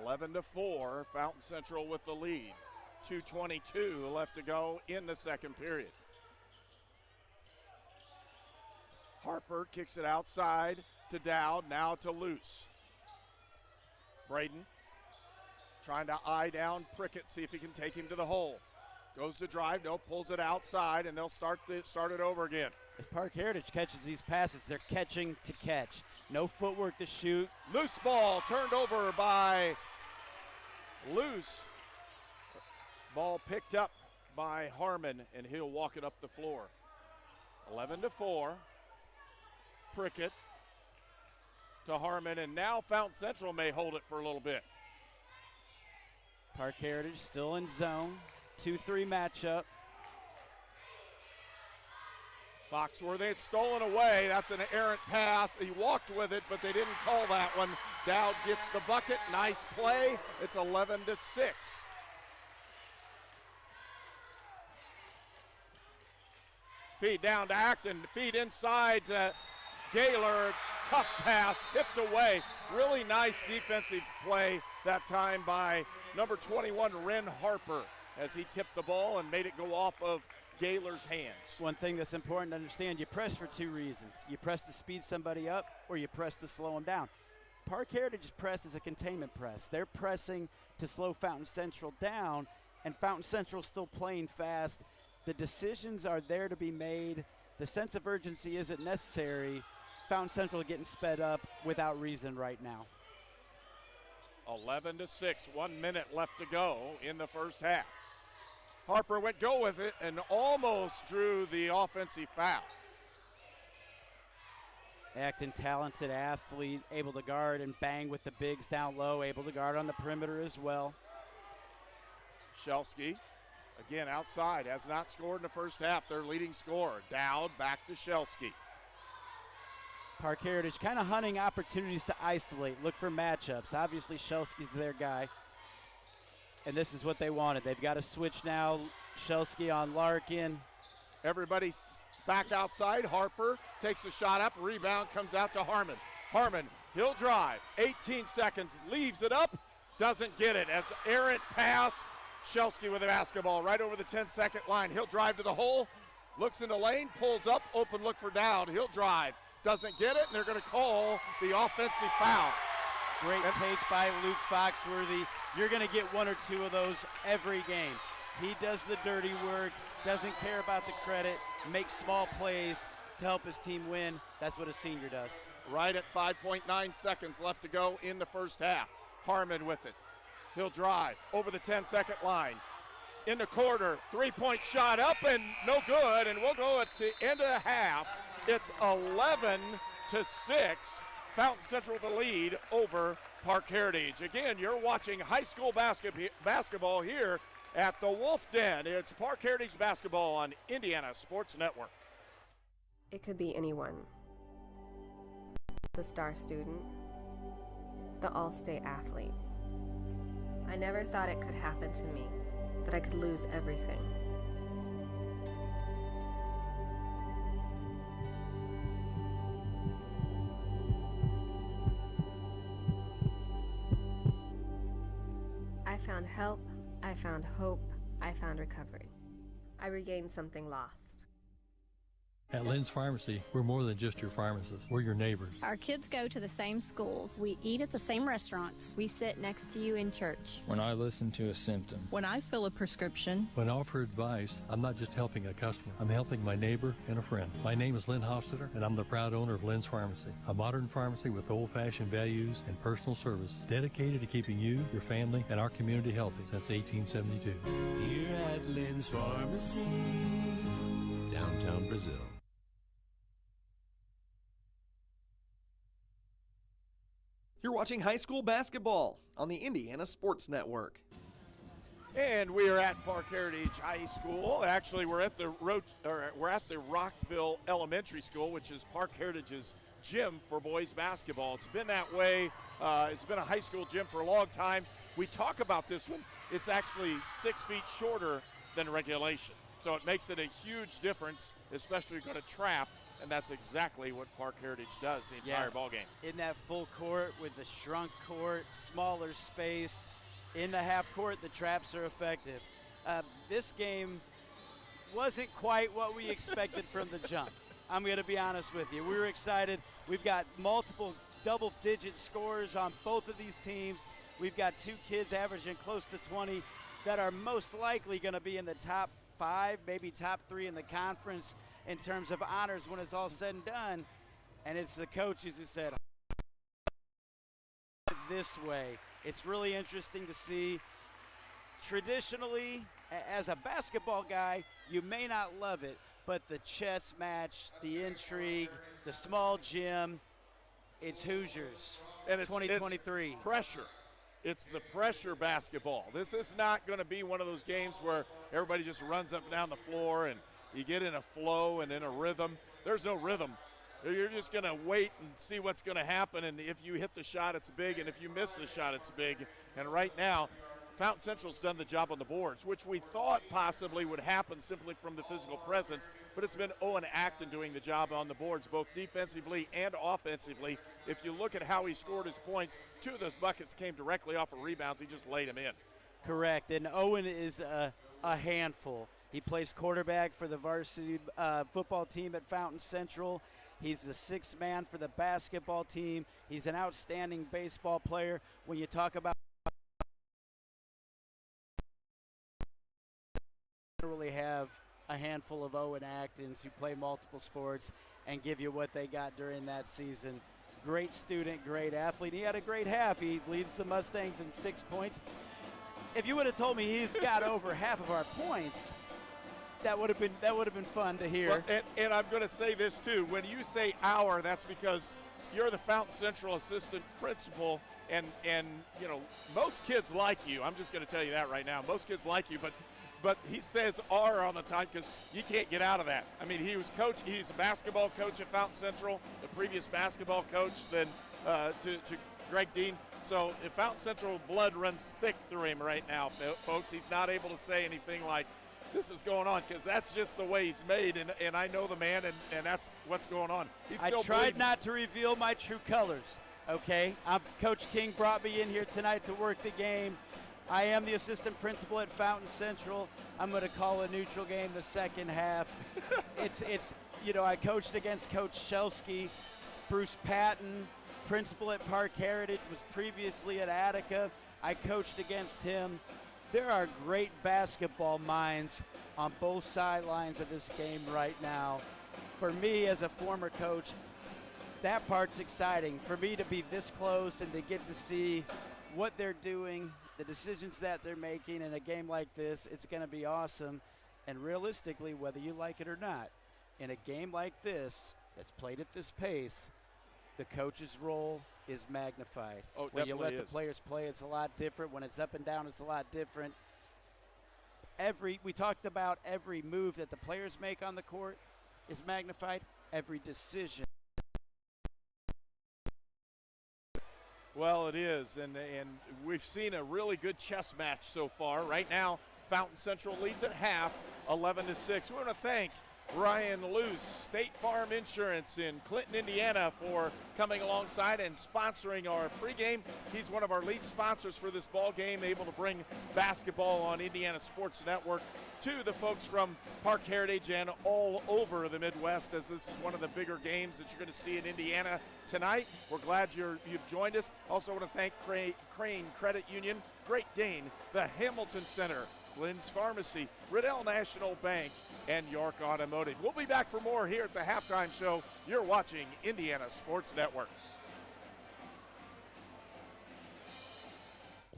[SPEAKER 3] 11-4. Fountain Central with the lead. 2:22 left to go in the second period. Harper kicks it outside to Dowd, now to Luce. Braden trying to eye down Prickett, see if he can take him to the hole. Goes to drive, no, pulls it outside, and they'll start it over again.
[SPEAKER 4] As Parke Heritage catches these passes, they're catching to catch. No footwork to shoot.
[SPEAKER 3] Loose ball turned over by Luce. Ball picked up by Harmon, and he'll walk it up the floor. 11-4. Prickett to Harmon, and now Fountain Central may hold it for a little bit.
[SPEAKER 4] Parke Heritage still in zone. 2-3 matchup.
[SPEAKER 3] Foxworthy, it's stolen away. That's an errant pass. He walked with it, but they didn't call that one. Dowd gets the bucket. Nice play. It's 11-6. Feed down to Acton. Feed inside to Gaylor. Tough pass, tipped away. Really nice defensive play that time by number 21, Ren Harper, as he tipped the ball and made it go off of Gaylor's hands.
[SPEAKER 4] One thing that's important to understand, you press for two reasons. You press to speed somebody up, or you press to slow them down. Parke Heritage's press is a containment press. They're pressing to slow Fountain Central down, and Fountain Central's still playing fast. The decisions are there to be made. The sense of urgency isn't necessary. Fountain Central getting sped up without reason right now.
[SPEAKER 3] 11-6, 1 minute left to go in the first half. Harper went go with it and almost drew the offensive foul.
[SPEAKER 4] Acton, talented athlete, able to guard and bang with the bigs down low, able to guard on the perimeter as well.
[SPEAKER 3] Shelsky, again outside, has not scored in the first half. Their leading scorer. Dowd back to Shelsky.
[SPEAKER 4] Parke Heritage kind of hunting opportunities to isolate, look for matchups. Obviously, Shelsky's their guy, and this is what they wanted. They've got to switch now. Shelsky on Larkin.
[SPEAKER 3] Everybody's back outside. Harper takes the shot up. Rebound comes out to Harmon. Harmon, he'll drive. 18 seconds, leaves it up. Doesn't get it. As errant pass. Shelsky with the basketball right over the 10-second line. He'll drive to the hole. Looks in the lane, pulls up. Open look for Dowd. He'll drive. Doesn't get it, and they're going to call the offensive foul.
[SPEAKER 4] Great take by Luke Foxworthy. You're going to get one or two of those every game. He does the dirty work, doesn't care about the credit, makes small plays to help his team win. That's what a senior does.
[SPEAKER 3] Right at 5.9 seconds left to go in the first half. Harmon with it. He'll drive over the 10-second line. In the corner, three-point shot up and no good, and we'll go at the end of the half. It's 11-6. Fountain Central the lead over Parke Heritage. Again, you're watching high school basketball here at the Wolf Den. It's Parke Heritage basketball on Indiana Sports Network.
[SPEAKER 10] It could be anyone. The star student, the all-state athlete. I never thought it could happen to me, that I could lose everything. I found help, I found hope, I found recovery. I regained something lost.
[SPEAKER 11] At Lynn's Pharmacy, we're more than just your pharmacist. We're your neighbors.
[SPEAKER 14] Our kids go to the same schools.
[SPEAKER 13] We eat at the same restaurants.
[SPEAKER 14] We sit next to you in church.
[SPEAKER 12] When I listen to a symptom.
[SPEAKER 16] When I fill a prescription.
[SPEAKER 11] When I offer advice, I'm not just helping a customer. I'm helping my neighbor and a friend. My name is Lynn Hofstadter, and I'm the proud owner of Lynn's Pharmacy, a modern pharmacy with old-fashioned values and personal service, dedicated to keeping you, your family, and our community healthy since 1872.
[SPEAKER 17] Here at Lynn's Pharmacy, downtown Brazil.
[SPEAKER 1] You're watching high school basketball on the Indiana Sports Network.
[SPEAKER 3] And we are at Parke Heritage High School. Actually, we're at the Rockville Elementary School, which is Parke Heritage's gym for boys basketball. It's been that way. It's been a high school gym for a long time. We talk about this one. It's actually 6 feet shorter than regulation. So it makes it a huge difference, especially if you're going to trap. And that's exactly what Parke Heritage does the entire ball game.
[SPEAKER 4] In that full court with the shrunk court, smaller space, in the half court, the traps are effective. This game wasn't quite what we expected from the jump. I'm going to be honest with you. We were excited. We've got multiple double-digit scores on both of these teams. We've got two kids averaging close to 20 that are most likely going to be in the top 5, maybe top 3 in the conference in terms of honors when it's all said and done. And it's the coaches who said this way. It's really interesting to see. Traditionally, as a basketball guy, you may not love it, but the chess match, the intrigue, the small gym, it's Hoosiers.
[SPEAKER 3] And it's
[SPEAKER 4] 2023.
[SPEAKER 3] It's pressure. It's the pressure basketball. This is not going to be one of those games where everybody just runs up and down the floor and you get in a flow and in a rhythm. There's no rhythm. You're just going to wait and see what's going to happen, and if you hit the shot, it's big, and if you miss the shot, it's big. And right now, Fountain Central's done the job on the boards, which we thought possibly would happen simply from the physical presence, but it's been Owen Acton doing the job on the boards, both defensively and offensively. If you look at how he scored his points, 2 of those buckets came directly off of rebounds. He just laid them in.
[SPEAKER 4] Correct, and Owen is a handful. He plays quarterback for the varsity football team at Fountain Central. He's the 6th man for the basketball team. He's an outstanding baseball player. When you talk about really have a handful of Owen Actons who play multiple sports and give you what they got during that season. Great student, great athlete. He had a great half. He leads the Mustangs in 6 points. If you would have told me he's got over half of our points, that would have been fun to hear.
[SPEAKER 3] Well, and I'm going to say this too. When you say our, that's because you're the Fountain Central assistant principal, and you know most kids like you. I'm just going to tell you that right now. Most kids like you, but he says our all the time because you can't get out of that. I mean, he's a basketball coach at Fountain Central, the previous basketball coach then to Greg Dean. So if Fountain Central blood runs thick through him right now, folks. He's not able to say anything like this is going on because that's just the way he's made, and I know the man, and that's what's going on. He's still
[SPEAKER 4] I tried
[SPEAKER 3] bleeding.
[SPEAKER 4] not to reveal my true colors, okay? Coach King brought me in here tonight to work the game. I am the assistant principal at Fountain Central. I'm going to call a neutral game the second half. It's you know, I coached against Coach Shelsky. Bruce Patton, principal at Parke Heritage, was previously at Attica. I coached against him. There are great basketball minds on both sidelines of this game right now. For me as a former coach, that part's exciting. For me to be this close and to get to see what they're doing, the decisions that they're making in a game like this, it's going to be awesome. And realistically, whether you like it or not, in a game like this that's played at this pace, the coach's role is magnified.
[SPEAKER 3] Oh,
[SPEAKER 4] when you let
[SPEAKER 3] definitely
[SPEAKER 4] the
[SPEAKER 3] is.
[SPEAKER 4] players play, it's a lot different. When it's up and down, it's a lot different. We talked about every move that the players make on the court is magnified. Every decision.
[SPEAKER 3] Well, it is, and we've seen a really good chess match so far. Right now, Fountain Central leads at half, 11-6. We want to thank Ryan Luce, State Farm Insurance in Clinton, Indiana, for coming alongside and sponsoring our pregame. He's one of our lead sponsors for this ball game, able to bring basketball on Indiana Sports Network to the folks from Parke Heritage and all over the Midwest, as this is one of the bigger games that you're going to see in Indiana tonight. We're glad you've joined us. Also want to thank Crane Credit Union, Great Dane, the Hamilton Center, Lynn's Pharmacy, Riddell National Bank, and York Automotive. We'll be back for more here at the Halftime Show. You're watching Indiana Sports Network.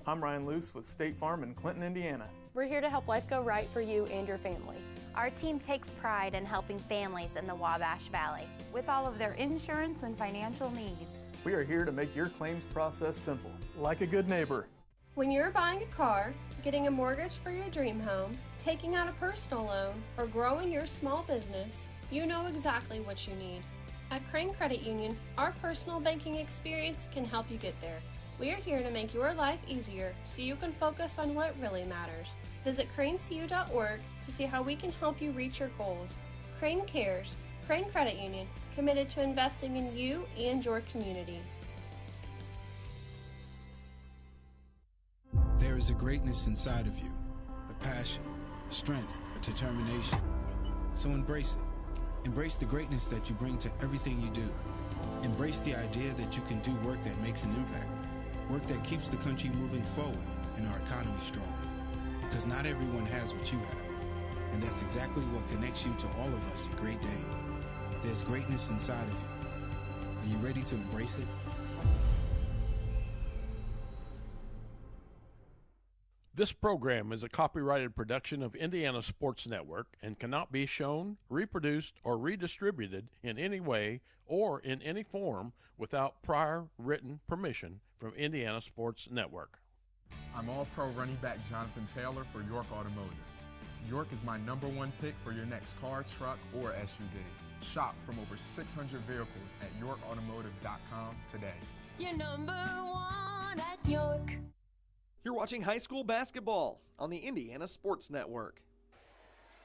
[SPEAKER 5] I'm Ryan Luce with State Farm in Clinton, Indiana.
[SPEAKER 6] We're here to help life go right for you and your family.
[SPEAKER 7] Our team takes pride in helping families in the Wabash Valley with all of their insurance and financial needs.
[SPEAKER 5] We are here to make your claims process simple, like a good neighbor.
[SPEAKER 8] When you're buying a car, getting a mortgage for your dream home, taking out a personal loan, or growing your small business, you know exactly what you need. At Crane Credit Union, our personal banking experience can help you get there. We are here to make your life easier so you can focus on what really matters. Visit cranecu.org to see how we can help you reach your goals. Crane Cares, Crane Credit Union, committed to investing in you and your community.
[SPEAKER 12] There is a greatness inside of you, a passion, a strength, a determination. So embrace it. Embrace the greatness that you bring to everything you do. Embrace the idea that you can do work that makes an impact, work that keeps the country moving forward and our economy strong. Because not everyone has what you have, and that's exactly what connects you to all of us at Great Dane. There's greatness inside of you. Are you ready to embrace it?
[SPEAKER 19] This program is a copyrighted production of Indiana Sports Network and cannot be shown, reproduced, or redistributed in any way or in any form without prior written permission from Indiana Sports Network.
[SPEAKER 20] I'm All-Pro running back Jonathan Taylor for York Automotive. York is my #1 pick for your next car, truck, or SUV. Shop from over 600 vehicles at YorkAutomotive.com today.
[SPEAKER 22] You're #1 at York.
[SPEAKER 1] You're watching high school basketball on the Indiana Sports Network.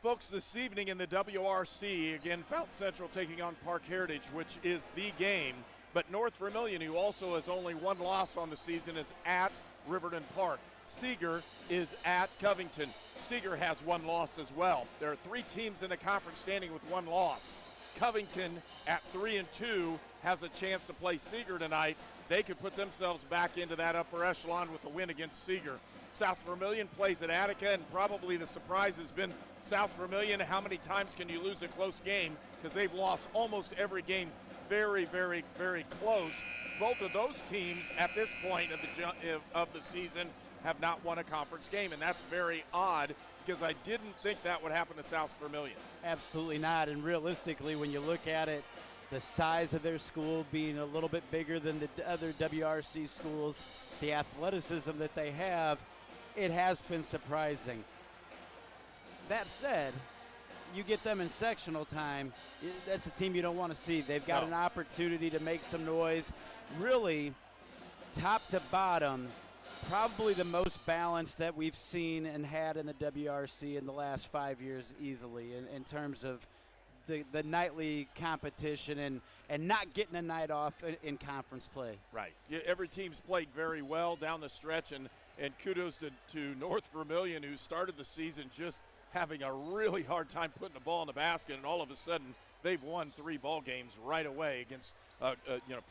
[SPEAKER 3] Folks, this evening in the WRC, again, Fountain Central taking on Parke Heritage, which is the game. But North Vermilion, who also has only one loss on the season, is at Riverton Park. Seeger is at Covington. Seeger has one loss as well. There are 3 teams in the conference standing with one loss. Covington at 3-2 has a chance to play Seeger tonight. They could put themselves back into that upper echelon with a win against Seeger. South Vermilion plays at Attica, and probably the surprise has been South Vermilion. How many times can you lose a close game? Because they've lost almost every game very, very, very close. Both of those teams at this point of the season have not won a conference game, and that's very odd because I didn't think that would happen to South Vermilion.
[SPEAKER 4] Absolutely not, and realistically, when you look at it, the size of their school being a little bit bigger than the other WRC schools, the athleticism that they have, it has been surprising. That said, you get them in sectional time, that's a team you don't want to see. They've got an opportunity to make some noise. Really, top to bottom, probably the most balanced that we've seen and had in the WRC in the last 5 years easily in terms of the nightly competition and not getting a night off in conference play.
[SPEAKER 3] Right. Every team's played very well down the stretch, and kudos to North Vermilion, who started the season just having a really hard time putting the ball in the basket, and all of a sudden they've won 3 ball games right away against a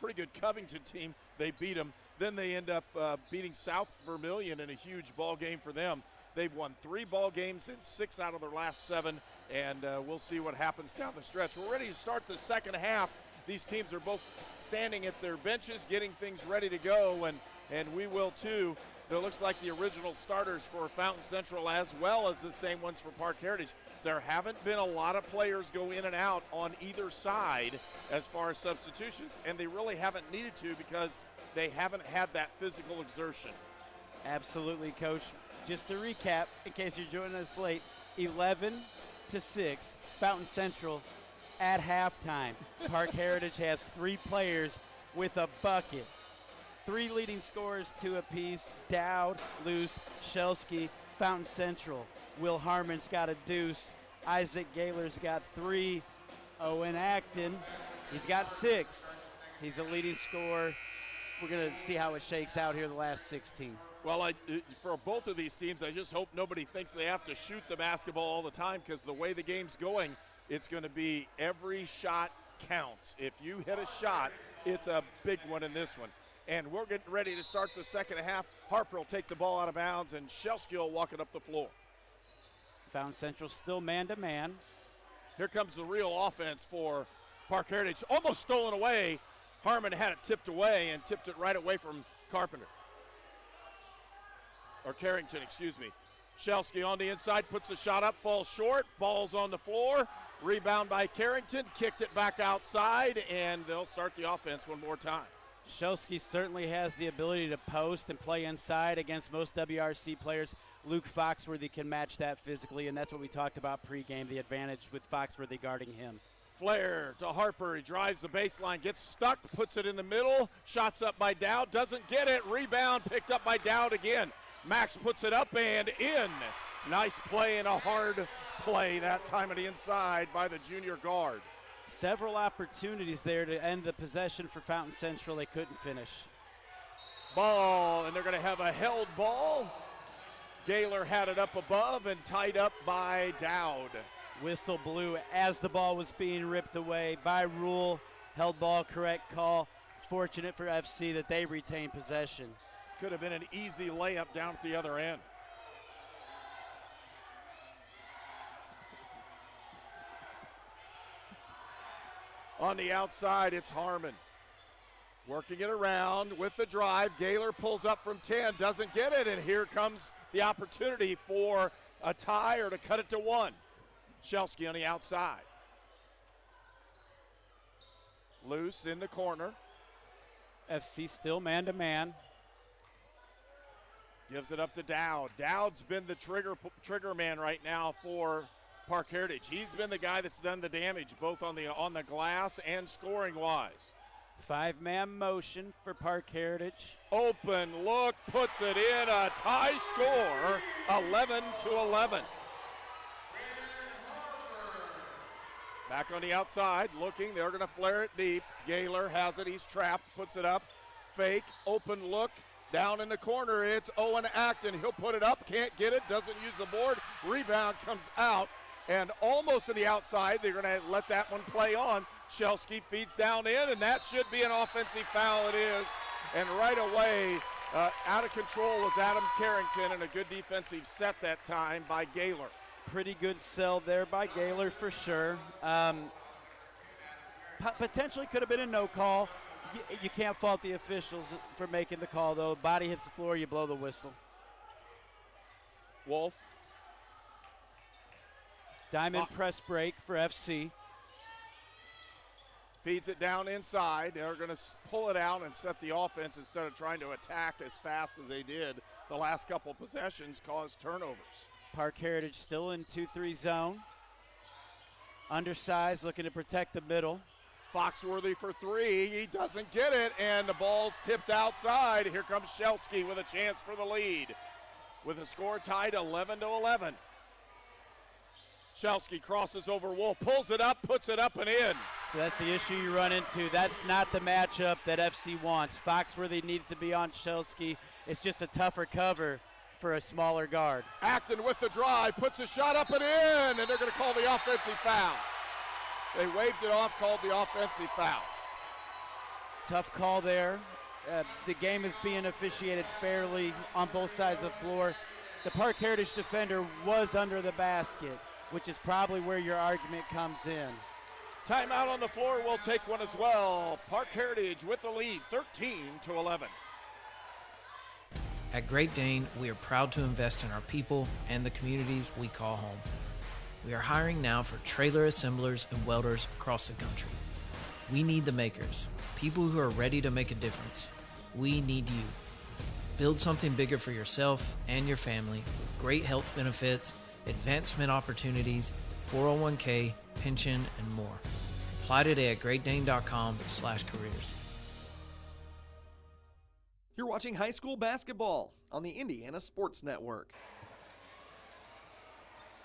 [SPEAKER 3] pretty good Covington team. They beat them. Then they end up beating South Vermilion in a huge ball game for them. They've won 3 ball games in 6 out of their last 7, and we'll see what happens down the stretch. We're ready to start the second half. These teams are both standing at their benches, getting things ready to go, and we will too. It looks like the original starters for Fountain Central as well as the same ones for Parke Heritage. There haven't been a lot of players go in and out on either side as far as substitutions, and they really haven't needed to because they haven't had that physical exertion.
[SPEAKER 4] Absolutely, Coach. Just to recap, in case you're joining us late, 11-6, Fountain Central at halftime. Parke Heritage has 3 players with a bucket. 3 leading scorers, 2 apiece. Dowd, Luce, Shelsky. Fountain Central. Will Harmon's got a deuce. Isaac Gaylor's got 3. Owen Acton, he's got 6. He's a leading scorer. We're going to see how it shakes out here the last 16.
[SPEAKER 3] Well, for both of these teams, I just hope nobody thinks they have to shoot the basketball all the time, because the way the game's going, it's going to be every shot counts. If you hit a shot, it's a big one in this one. And we're getting ready to start the second half. Harper will take the ball out of bounds, and Shelsky will walk it up the floor.
[SPEAKER 4] Fountain Central still man-to-man.
[SPEAKER 3] Here comes the real offense for Parke Heritage. Almost stolen away. Harmon had it tipped away and tipped it right away from Carpenter. Or Carrington, excuse me. Shelsky on the inside, puts the shot up, falls short. Ball's on the floor. Rebound by Carrington. Kicked it back outside, and they'll start the offense one more time.
[SPEAKER 4] Shelsky certainly has the ability to post and play inside against most WRC players. Luke Foxworthy can match that physically, and that's what we talked about pregame, the advantage with Foxworthy guarding him.
[SPEAKER 3] Flair to Harper. He drives the baseline, gets stuck, puts it in the middle. Shots up by Dowd, doesn't get it. Rebound picked up by Dowd again. Max puts it up and in. Nice play and a hard play that time on the inside by the junior guard.
[SPEAKER 4] Several opportunities there to end the possession for Fountain Central. They couldn't finish.
[SPEAKER 3] Ball, and they're going to have a held ball. Gaylor had it up above and tied up by Dowd.
[SPEAKER 4] Whistle blew as the ball was being ripped away. By rule, held ball, correct call. Fortunate for FC that they retained possession.
[SPEAKER 3] Could have been an easy layup down at the other end. On the outside, it's Harmon. Working it around with the drive. Gaylor pulls up from 10, doesn't get it, and here comes the opportunity for a tie or to cut it to 1. Shelsky on the outside. Loose in the corner.
[SPEAKER 4] FC still man-to-man.
[SPEAKER 3] Gives it up to Dowd. Dowd's been the trigger man right now for Parke Heritage. He's been the guy that's done the damage both on the glass and scoring-wise.
[SPEAKER 4] 5-man motion for Parke Heritage.
[SPEAKER 3] Open look, puts it in, a tie score, 11-11. Back on the outside, looking, they're gonna flare it deep. Gaylor has it, he's trapped, puts it up, fake, open look, down in the corner, it's Owen Acton. He'll put it up, can't get it, doesn't use the board, rebound comes out, and almost to the outside, they're gonna let that one play on. Shelsky feeds down in, and that should be an offensive foul, it is. And right away, out of control was Adam Carrington, and a good defensive set that time by Gaylor.
[SPEAKER 4] Pretty good sell there by Gaylor for sure. Potentially could have been a no call. You can't fault the officials for making the call, though. Body hits the floor, you blow the whistle.
[SPEAKER 3] Wolf.
[SPEAKER 4] Diamond press break for FC.
[SPEAKER 3] Feeds it down inside. They're going to pull it out and set the offense instead of trying to attack as fast as they did the last couple possessions, caused turnovers.
[SPEAKER 4] Parke Heritage still in 2-3 zone. Undersized, looking to protect the middle.
[SPEAKER 3] Foxworthy for 3. He doesn't get it, and the ball's tipped outside. Here comes Shelsky with a chance for the lead. With a score tied 11-11. Shelsky crosses over Wolf, pulls it up, puts it up and in.
[SPEAKER 4] So that's the issue you run into. That's not the matchup that FC wants. Foxworthy needs to be on Shelsky. It's just a tougher cover for a smaller guard.
[SPEAKER 3] Acton with the drive, puts a shot up and in, and they're going to call the offensive foul. They waved it off, called the offensive foul.
[SPEAKER 4] Tough call there. The game is being officiated fairly on both sides of the floor. The Parke Heritage defender was under the basket, which is probably where your argument comes in.
[SPEAKER 3] Timeout on the floor, we'll take one as well. Parke Heritage with the lead, 13-11.
[SPEAKER 9] At Great Dane, we are proud to invest in our people and the communities we call home. We are hiring now for trailer assemblers and welders across the country. We need the makers, people who are ready to make a difference. We need you. Build something bigger for yourself and your family with great health benefits, advancement opportunities, 401k, pension, and more. Apply today at greatdane.com/careers.
[SPEAKER 1] You're watching high school basketball on the Indiana Sports Network.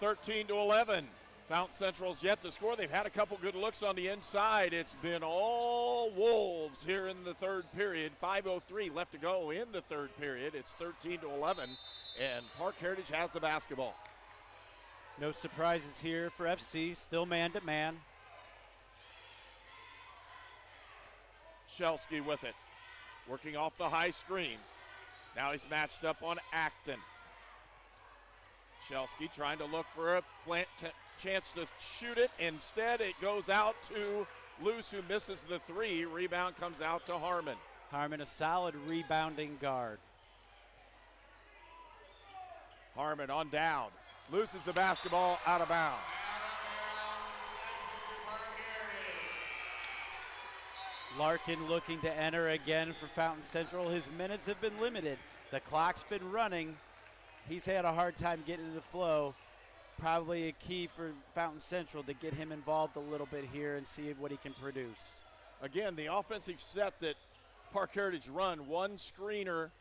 [SPEAKER 3] 13-11. Fountain Central's yet to score. They've had a couple good looks on the inside. It's been all Wolves here in the third period. 5:03 left to go in the third period. It's 13-11, and Parke Heritage has the basketball.
[SPEAKER 4] No surprises here for FC, still man-to-man.
[SPEAKER 3] Shelsky with it, working off the high screen. Now he's matched up on Acton. Shelsky trying to look for a chance to shoot it. Instead, it goes out to Luce, who misses the 3. Rebound comes out to Harmon.
[SPEAKER 4] Harmon, a solid rebounding guard.
[SPEAKER 3] Harmon on down. Loses the basketball out of bounds.
[SPEAKER 4] Larkin looking to enter again for Fountain Central. His minutes have been limited. The clock's been running. He's had a hard time getting into the flow. Probably a key for Fountain Central to get him involved a little bit here and see what he can produce.
[SPEAKER 3] Again, the offensive set that Parke Heritage run, one screener.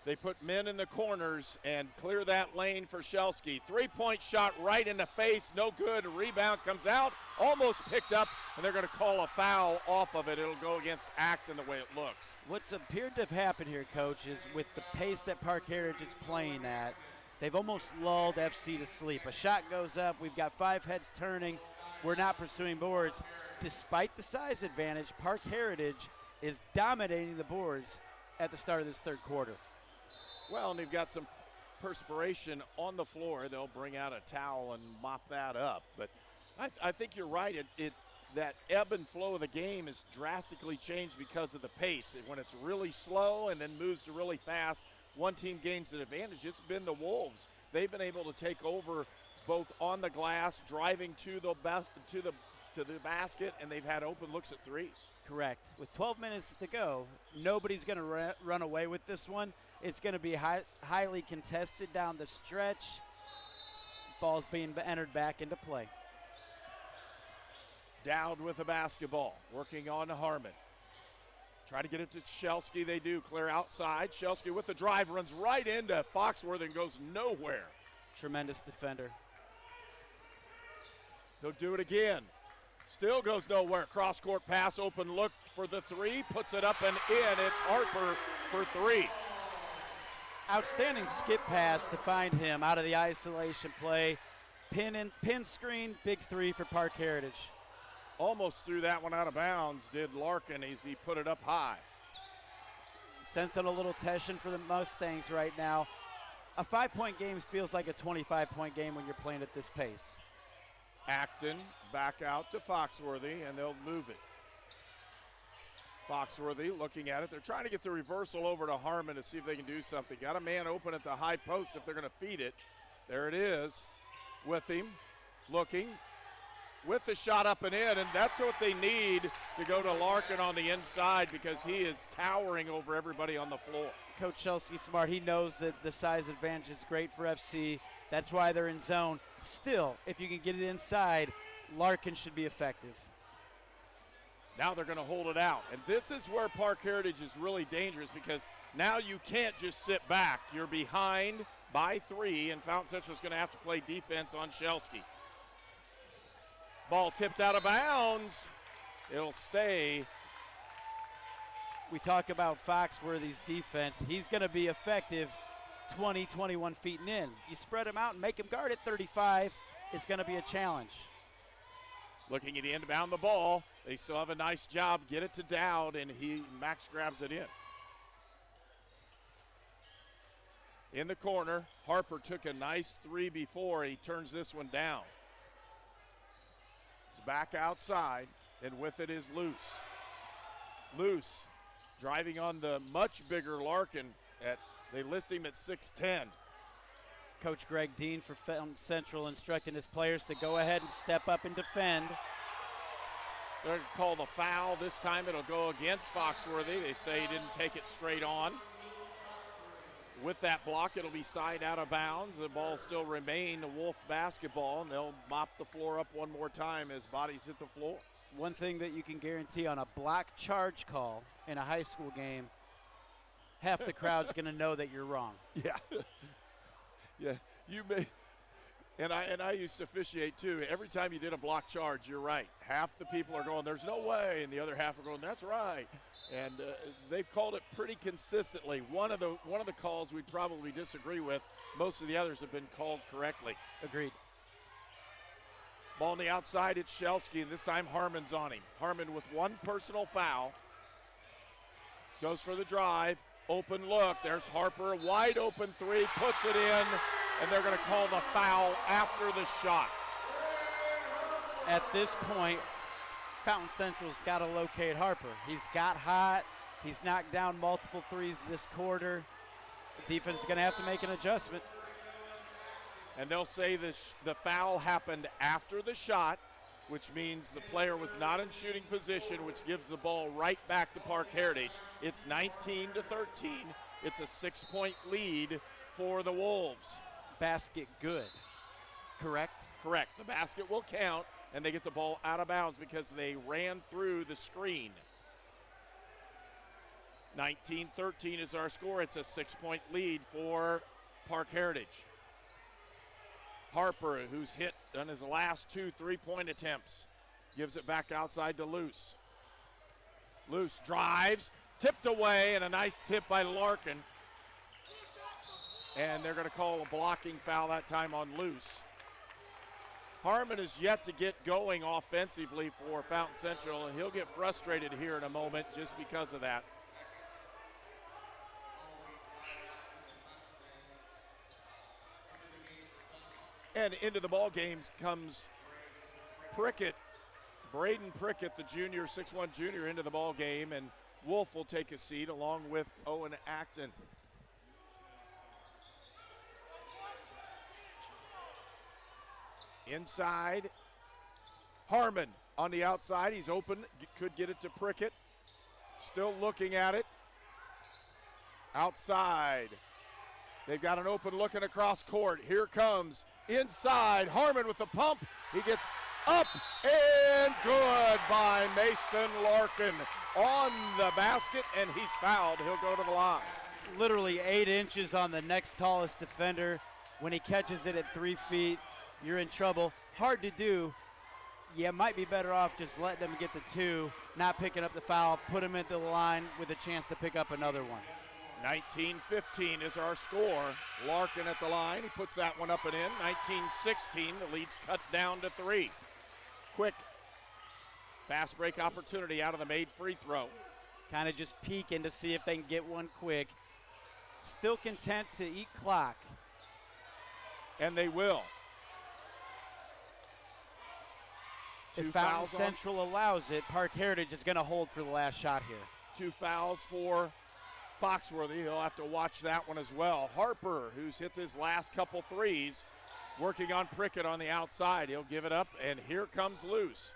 [SPEAKER 3] They put men in the corners and clear that lane for Shelsky. Three-point shot right in the face, no good. Rebound comes out, almost picked up, and they're going to call a foul off of it. It'll go against Acton the way it looks.
[SPEAKER 4] What's appeared to have happened here, Coach, is with the pace that Parke Heritage is playing at, they've almost lulled FC to sleep. A shot goes up. We've got 5 heads turning. We're not pursuing boards. Despite the size advantage, Parke Heritage is dominating the boards at the start of this third quarter.
[SPEAKER 3] Well, and they've got some perspiration on the floor. They'll bring out a towel and mop that up. But I think you're right. That ebb and flow of the game has drastically changed because of the pace. When it's really slow and then moves to really fast, one team gains an advantage. It's been the Wolves. They've been able to take over both on the glass, driving to the basket, and they've had open looks at threes.
[SPEAKER 4] Correct. With 12 minutes to go, nobody's going to run away with this one. It's going to be highly contested down the stretch. Ball's being entered back into play.
[SPEAKER 3] Dowd with the basketball, working on Harmon. Try to get it to Shelsky. They do. Clear outside. Shelsky with the drive, runs right into Foxworth and goes nowhere.
[SPEAKER 4] Tremendous defender.
[SPEAKER 3] He'll do it again. Still goes nowhere. Cross-court pass, open look for the three. Puts it up and in. It's Harper for 3.
[SPEAKER 4] Outstanding skip pass to find him out of the isolation play. Pin screen, big 3 for Parke Heritage.
[SPEAKER 3] Almost threw that one out of bounds, did Larkin, as he put it up high.
[SPEAKER 4] Sensing a little tension for the Mustangs right now. A 5-point game feels like a 25-point game when you're playing at this pace.
[SPEAKER 3] Acton back out to Foxworthy, and they'll move it. Foxworthy looking at it. They're trying to get the reversal over to Harmon to see if they can do something. Got a man open at the high post if they're going to feed it. There it is with him, looking. With the shot up and in, and that's what they need to go to Larkin on the inside because he is towering over everybody on the floor.
[SPEAKER 4] Coach Shelsky smart. He knows that the size advantage is great for FC. That's why they're in zone. Still, if you can get it inside, Larkin should be effective.
[SPEAKER 3] Now they're going to hold it out, and this is where Parke Heritage is really dangerous because now you can't just sit back. You're behind by 3, and Fountain Central is going to have to play defense on Shelsky. Ball tipped out of bounds. It'll stay.
[SPEAKER 4] We talk about Foxworthy's defense. He's going to be effective 20, 21 feet and in. You spread him out and make him guard at 35. It's going to be a challenge.
[SPEAKER 3] Looking at the inbound the ball. They still have a nice job. Get it to Dowd, and Max grabs it in. In the corner, Harper took a nice 3 before. He turns this one down. Back outside, and with it is Luce. Luce driving on the much bigger Larkin. They list him at 6'10".
[SPEAKER 4] Coach Greg Dean for Fountain Central instructing his players to go ahead and step up and defend.
[SPEAKER 3] They're going to call the foul. This time it'll go against Foxworthy. They say he didn't take it straight on. With that block, it'll be side out of bounds. The ball still remain the Wolf basketball, and they'll mop the floor up one more time as bodies hit the floor.
[SPEAKER 4] One thing that you can guarantee on a block charge call in a high school game, half the crowd's going to know that you're wrong.
[SPEAKER 3] Yeah. Yeah, you may. And I used to officiate too. Every time you did a block charge, you're right. Half the people are going, there's no way, and the other half are going, that's right. And they've called it pretty consistently. One of the calls we'd probably disagree with. Most of the others have been called correctly.
[SPEAKER 4] Agreed.
[SPEAKER 3] Ball on the outside, it's Shelsky, and this time Harmon's on him. Harmon with one personal foul. Goes for the drive. Open look. There's Harper. Wide open 3. Puts it in. And they're going to call the foul after the shot.
[SPEAKER 4] At this point, Fountain Central's got to locate Harper. He's got hot. He's knocked down multiple threes this quarter. The defense is going to have to make an adjustment.
[SPEAKER 3] And they'll say the foul happened after the shot, which means the player was not in shooting position, which gives the ball right back to Parke Heritage. It's 19-13. It's a 6-point lead for the Wolves.
[SPEAKER 4] Basket good, correct?
[SPEAKER 3] Correct. The basket will count, and they get the ball out of bounds because they ran through the screen. 19-13 is our score. It's a 6-point lead for Parke Heritage. Harper, who's hit on his last 2 3-point attempts, gives it back outside to Luce. Luce drives, tipped away, and a nice tip by Larkin. and they're going to call a blocking foul that time on Luce. Harmon is yet to get going offensively for Fountain Central, and he'll get frustrated here in a moment just because of that. And into the ball game comes Prickett, Braden Prickett, the junior, 6'1 junior, into the ball game, and Wolf will take a seat along with Owen Acton. Inside, Harmon on the outside. He's open, could get it to Prickett. Still looking at it. Outside. They've got an open looking across court. Here comes inside. Harmon with the pump. He gets up and good by Mason Larkin on the basket, and he's fouled. He'll go to the line.
[SPEAKER 4] Literally 8 inches on the next tallest defender. When he catches it at 3 feet, you're in trouble. Hard to do. You might be better off just letting them get the 2, not picking up the foul, put them into the line with a chance to pick up another one.
[SPEAKER 3] 19-15 is our score. Larkin at the line. He puts that one up and in. 19-16, the lead's cut down to 3. Quick fast break opportunity out of the made free throw.
[SPEAKER 4] Kind of just peeking to see if they can get one quick. Still content to eat clock.
[SPEAKER 3] And they will.
[SPEAKER 4] If Fountain Central allows it, Parke Heritage is going to hold for the last shot here.
[SPEAKER 3] 2 fouls for Foxworthy. He'll have to watch that one as well. Harper, who's hit his last couple threes, working on Prickett on the outside. He'll give it up, and here comes Luce.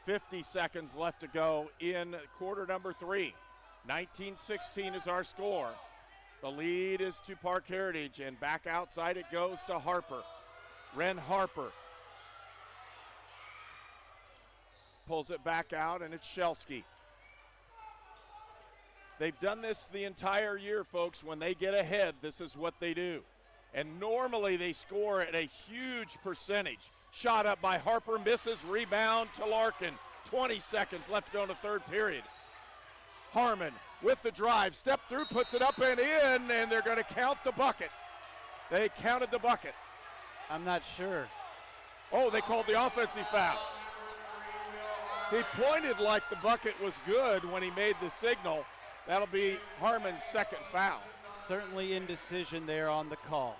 [SPEAKER 3] 50 seconds left to go in quarter number 3. 19-16 is our score. The lead is to Parke Heritage, and back outside it goes to Harper. Ren Harper pulls it back out, and it's Shelsky. They've done this the entire year, folks. When they get ahead, this is what they do. And normally they score at a huge percentage. Shot up by Harper, misses, rebound to Larkin. 20 seconds left to go in the third period. Harmon with the drive, step through, puts it up and in, and they're going to count the bucket. They counted the bucket.
[SPEAKER 4] I'm not sure.
[SPEAKER 3] Oh, they called the offensive foul. He pointed like the bucket was good when he made the signal. That'll be Harmon's second foul.
[SPEAKER 4] Certainly indecision there on the call.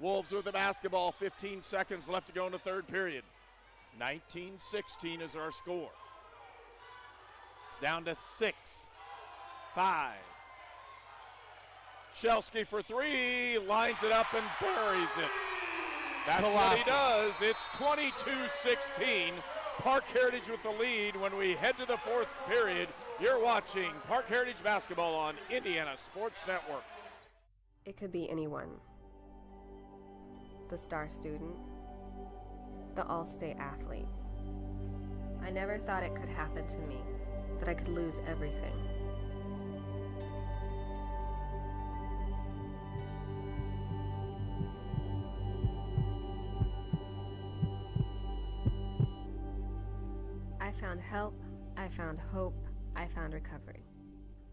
[SPEAKER 3] Wolves with the basketball, 15 seconds left to go in the third period. 19-16 is our score. It's down to 6, 5. Shelsky for 3, lines it up and buries it. That's what he does. It's 22-16. Parke Heritage with the lead when we head to the fourth period. You're watching Parke Heritage basketball on Indiana Sports Network.
[SPEAKER 10] It could be anyone. The star student, the all-state athlete. I never thought it could happen to me, that I could lose everything. I found help, I found hope, I found recovery.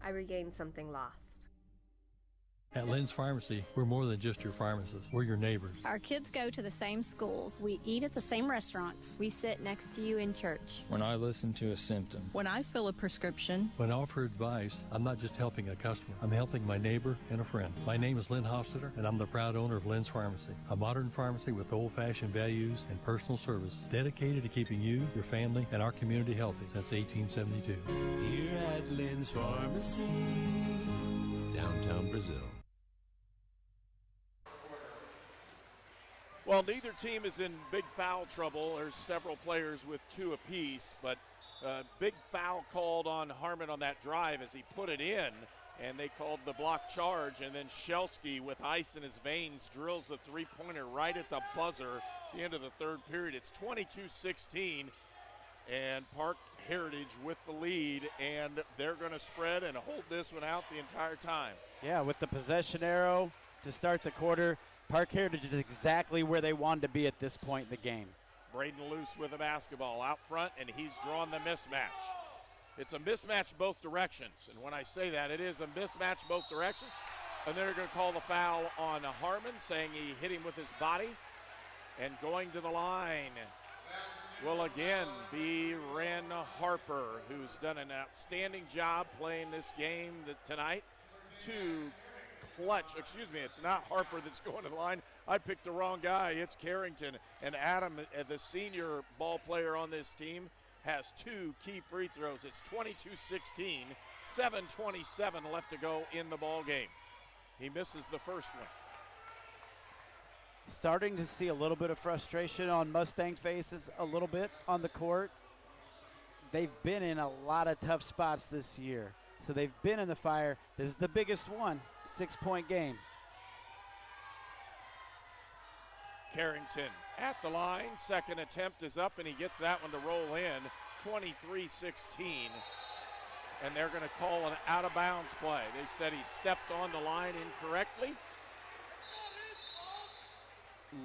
[SPEAKER 10] I regained something lost.
[SPEAKER 11] At Lynn's Pharmacy, we're more than just your pharmacist. We're your neighbors.
[SPEAKER 14] Our kids go to the same schools.
[SPEAKER 13] We eat at the same restaurants.
[SPEAKER 14] We sit next to you in church.
[SPEAKER 5] When I listen to a symptom.
[SPEAKER 16] When I fill a prescription.
[SPEAKER 11] When I offer advice, I'm not just helping a customer. I'm helping my neighbor and a friend. My name is Lynn Hofstadter, and I'm the proud owner of Lynn's Pharmacy, a modern pharmacy with old-fashioned values and personal service dedicated to keeping you, your family, and our community healthy since 1872.
[SPEAKER 17] Here at Lynn's Pharmacy, downtown Brazil.
[SPEAKER 3] Well, neither team is in big foul trouble. There's several players with 2 apiece, but big foul called on Harmon on that drive as he put it in, and they called the block charge, and then Shelsky with ice in his veins drills the three-pointer right at the buzzer at the end of the third period. It's 22-16, and Parke Heritage with the lead, and they're going to spread and hold this one out the entire time.
[SPEAKER 4] Yeah, with the possession arrow to start the quarter, Parke Heritage is exactly where they wanted to be at this point in the game.
[SPEAKER 3] Braden Luce with the basketball out front, and he's drawn the mismatch. It's a mismatch both directions. And when I say that, it is a mismatch both directions. And they're going to call the foul on Harmon, saying he hit him with his body. And going to the line will again be Ren Harper, who's done an outstanding job playing this game tonight. It's not Harper that's going to the line. I picked the wrong guy. It's Carrington. And Adam, the senior ball player on this team, has 2 key free throws. It's 22-16, 7:27 left to go in the ball game. He misses the first one.
[SPEAKER 4] Starting to see a little bit of frustration on Mustang faces a little bit on the court. They've been in a lot of tough spots this year. So they've been in the fire. This is the biggest one, 6-point game.
[SPEAKER 3] Carrington at the line. Second attempt is up, and he gets that one to roll in. 23-16. And they're going to call an out-of-bounds play. They said he stepped on the line incorrectly.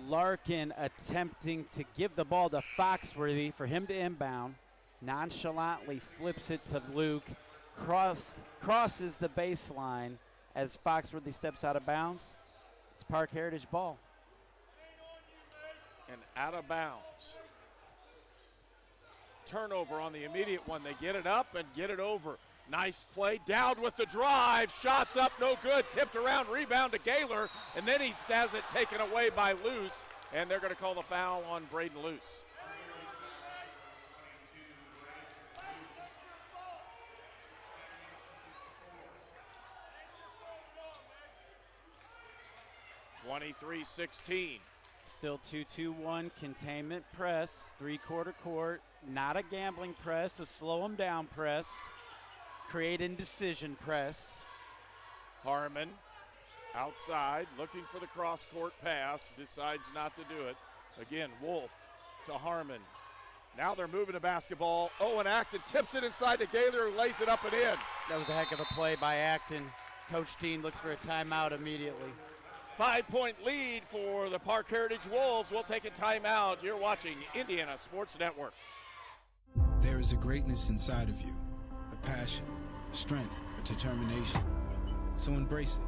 [SPEAKER 4] Larkin attempting to give the ball to Foxworthy for him to inbound. Nonchalantly flips it to Luke. Crosses the baseline as Foxworthy steps out of bounds. It's Parke Heritage ball.
[SPEAKER 3] And out of bounds. Turnover on the immediate one. They get it up and get it over. Nice play. Dowd with the drive. Shots up, no good. Tipped around, rebound to Gaylor. And then he has it taken away by Luce. And they're going to call the foul on Braden Luce. (23-16).
[SPEAKER 4] Still 2-2-1 containment press, 3-quarter court. Not a gambling press, a slow them down press. Create indecision press.
[SPEAKER 3] Harmon outside, looking for the cross-court pass, decides not to do it. Again, Wolf to Harmon. Now they're moving the basketball. Owen Acton tips it inside to Gaylor, who lays it up and in.
[SPEAKER 4] That was a heck of a play by Acton. Coach Dean looks for a timeout immediately.
[SPEAKER 3] 5-point lead for the Parke Heritage Wolves. We'll take a timeout. You're watching Indiana Sports Network.
[SPEAKER 12] There is a greatness inside of you, a passion, a strength, a determination. So embrace it.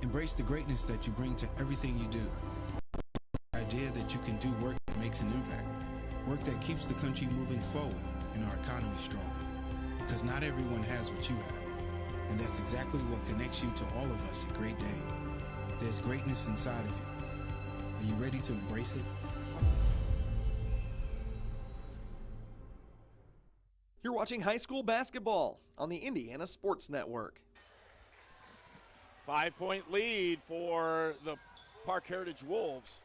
[SPEAKER 12] Embrace the greatness that you bring to everything you do. The idea that you can do work that makes an impact. Work that keeps the country moving forward and our economy strong. Because not everyone has what you have. And that's exactly what connects you to all of us at Great Dane. There's greatness inside of you. Are you ready to embrace it?
[SPEAKER 1] You're watching high school basketball on the Indiana Sports Network.
[SPEAKER 3] 5-point lead for the Parke Heritage Wolves.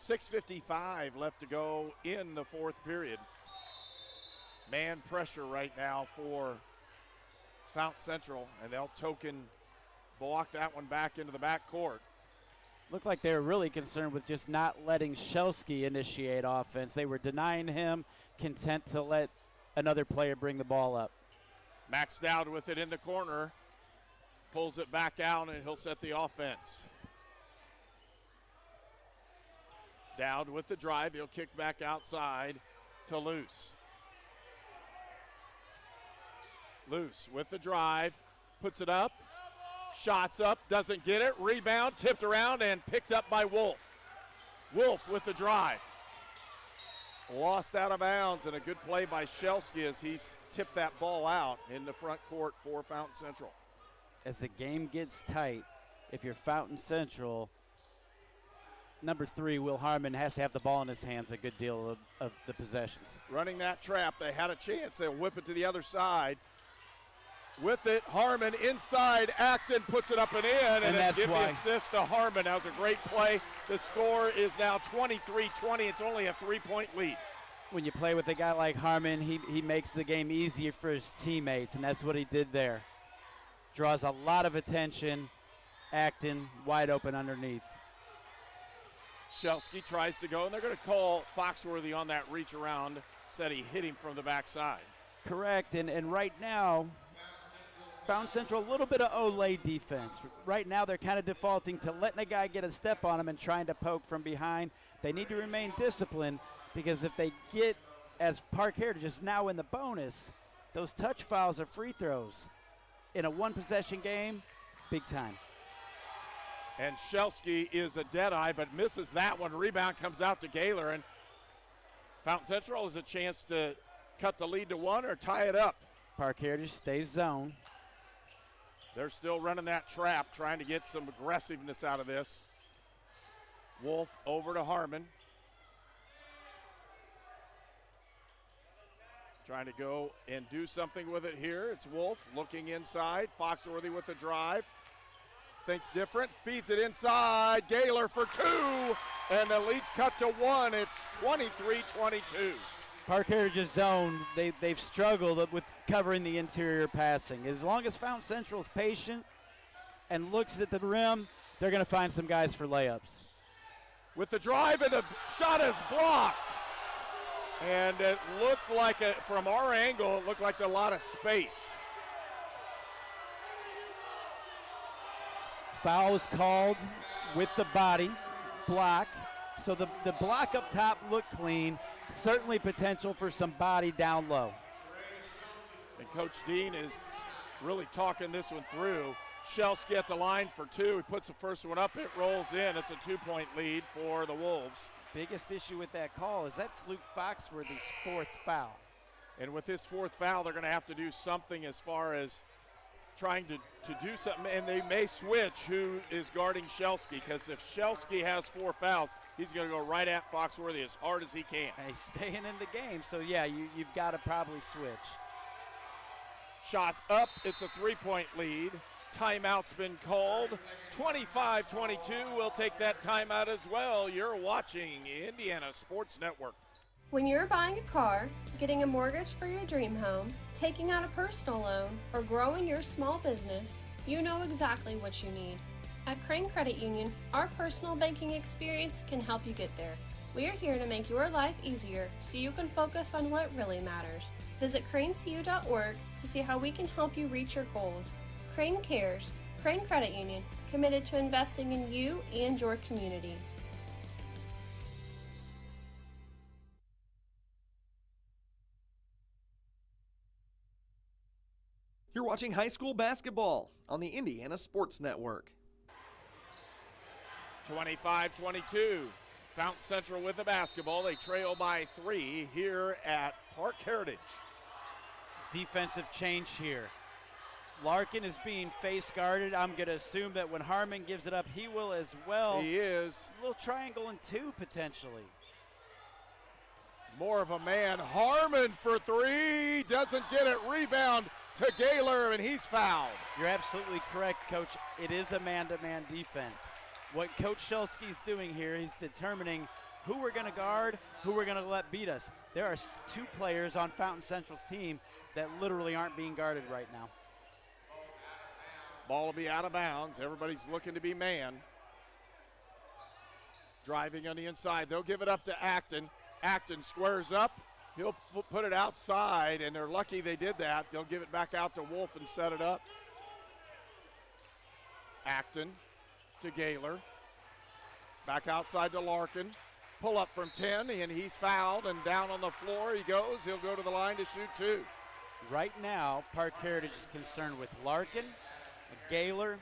[SPEAKER 3] 6:55 left to go in the fourth period. Man pressure right now for Fountain Central, and they'll block that one back into the backcourt.
[SPEAKER 4] Looked like they were really concerned with just not letting Shelsky initiate offense. They were denying him, content to let another player bring the ball up.
[SPEAKER 3] Max Dowd with it in the corner. Pulls it back out, and he'll set the offense. Dowd with the drive. He'll kick back outside to Luce. Luce with the drive. Puts it up. Shots up, doesn't get it. Rebound, tipped around, and picked up by Wolf. Wolf with the drive. Lost out of bounds, and a good play by Shelsky as he's tipped that ball out in the front court for Fountain Central.
[SPEAKER 4] As the game gets tight, if you're Fountain Central, number 3, Will Harmon, has to have the ball in his hands a good deal of the possessions.
[SPEAKER 3] Running that trap, they had a chance. They'll whip it to the other side. With it, Harmon inside. Acton puts it up and in, and then give the assist to Harmon. That was a great play. The score is now 23-20. It's only a 3-point lead.
[SPEAKER 4] When you play with a guy like Harmon, he makes the game easier for his teammates, and that's what he did there. Draws a lot of attention. Acton wide open underneath.
[SPEAKER 3] Shelsky tries to go, and they're going to call Foxworthy on that reach around. Said he hit him from the backside.
[SPEAKER 4] Correct, and right now, Fountain Central, a little bit of Olay defense. Right now, they're kind of defaulting to letting a guy get a step on him and trying to poke from behind. They need to remain disciplined because if they get, as Parke Heritage is now in the bonus, Those touch fouls are free throws. In a one-possession game, big time.
[SPEAKER 3] And Shelsky is a dead-eye, but misses that one. Rebound comes out to Gaylor, and Fountain Central has a chance to cut the lead to 1 or tie it up.
[SPEAKER 4] Parke Heritage stays zone.
[SPEAKER 3] They're still running that trap, trying to get some aggressiveness out of this. Wolf over to Harmon. Trying to go and do something with it here. It's Wolf looking inside. Foxworthy with the drive. Thinks different, feeds it inside. Gaylor for 2, and the lead's cut to 1. It's 23-22.
[SPEAKER 4] Parke Heritage's zone, they've struggled with covering the interior passing. As long as Fountain Central's patient and looks at the rim, they're going to find some guys for layups.
[SPEAKER 3] With the drive, and the shot is blocked. And it looked like, from our angle, it looked like a lot of space.
[SPEAKER 4] Foul is called with the body block. So the block up top looked clean. Certainly potential for some body down low.
[SPEAKER 3] And Coach Dean is really talking this one through. Shelsky at the line for 2. He puts the first one up. It rolls in. It's a 2-point lead for the Wolves.
[SPEAKER 4] Biggest issue with that call is that's Luke Foxworthy's 4th foul.
[SPEAKER 3] And with his 4th foul, they're going to have to do something as far as trying to do something. And they may switch who is guarding Shelsky, because if Shelsky has 4 fouls, he's going to go right at Foxworthy as hard as he can.
[SPEAKER 4] He's staying in the game, so yeah, you've got to probably switch.
[SPEAKER 3] Shot up. It's a 3-point lead. Timeout's been called. 25-22. We'll take that timeout as well. You're watching Indiana Sports Network.
[SPEAKER 8] When you're buying a car, getting a mortgage for your dream home, taking out a personal loan, or growing your small business, you know exactly what you need. At Crane Credit Union, our personal banking experience can help you get there. We are here to make your life easier so you can focus on what really matters. Visit cranecu.org to see how we can help you reach your goals. Crane Cares, Crane Credit Union, committed to investing in you and your community.
[SPEAKER 1] You're watching high school basketball on the Indiana Sports Network.
[SPEAKER 3] 25-22. Fountain Central with the basketball. They trail by 3 here at Parke Heritage.
[SPEAKER 4] Defensive change here. Larkin is being face guarded. I'm going to assume that when Harmon gives it up, he will as well.
[SPEAKER 3] He is.
[SPEAKER 4] A little triangle and 2 potentially.
[SPEAKER 3] More of a man. Harmon for 3. Doesn't get it. Rebound to Gaylor, and he's fouled.
[SPEAKER 4] You're absolutely correct, Coach. It is a man-to-man defense. What Coach Shelsky's doing here, he's determining who we're going to guard, who we're going to let beat us. There are 2 players on Fountain Central's team that literally aren't being guarded right now.
[SPEAKER 3] Ball will be out of bounds. Everybody's looking to be man. Driving on the inside. They'll give it up to Acton. Acton squares up. He'll put it outside, and they're lucky they did that. They'll give it back out to Wolf and set it up. Acton to Gaylor. Back outside to Larkin. Pull up from 10, and he's fouled, and down on the floor he goes. He'll go to the line to shoot 2.
[SPEAKER 4] Right now, Parke Heritage is concerned with Larkin, Gaylor,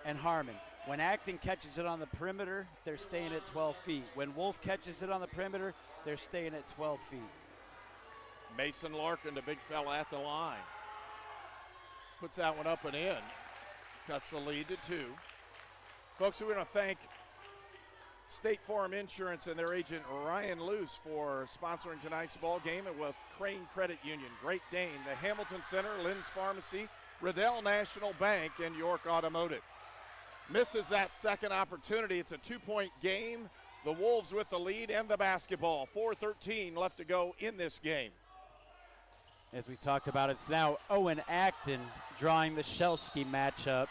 [SPEAKER 4] and Harmon. When Acton catches it on the perimeter, they're staying at 12 feet. When Wolf catches it on the perimeter, they're staying at 12 feet.
[SPEAKER 3] Mason Larkin, the big fella at the line. Puts that one up and in. Cuts the lead to 2. Folks, we want to thank State Farm Insurance and their agent Ryan Luce for sponsoring tonight's ball game, and with Crane Credit Union, Great Dane, the Hamilton Center, Lynn's Pharmacy, Riddell National Bank, and York Automotive. Misses that second opportunity. It's a 2-point game. The Wolves with the lead and the basketball. 4:13 left to go in this game.
[SPEAKER 4] As we talked about, it's now Owen Acton drawing the Shelsky matchup.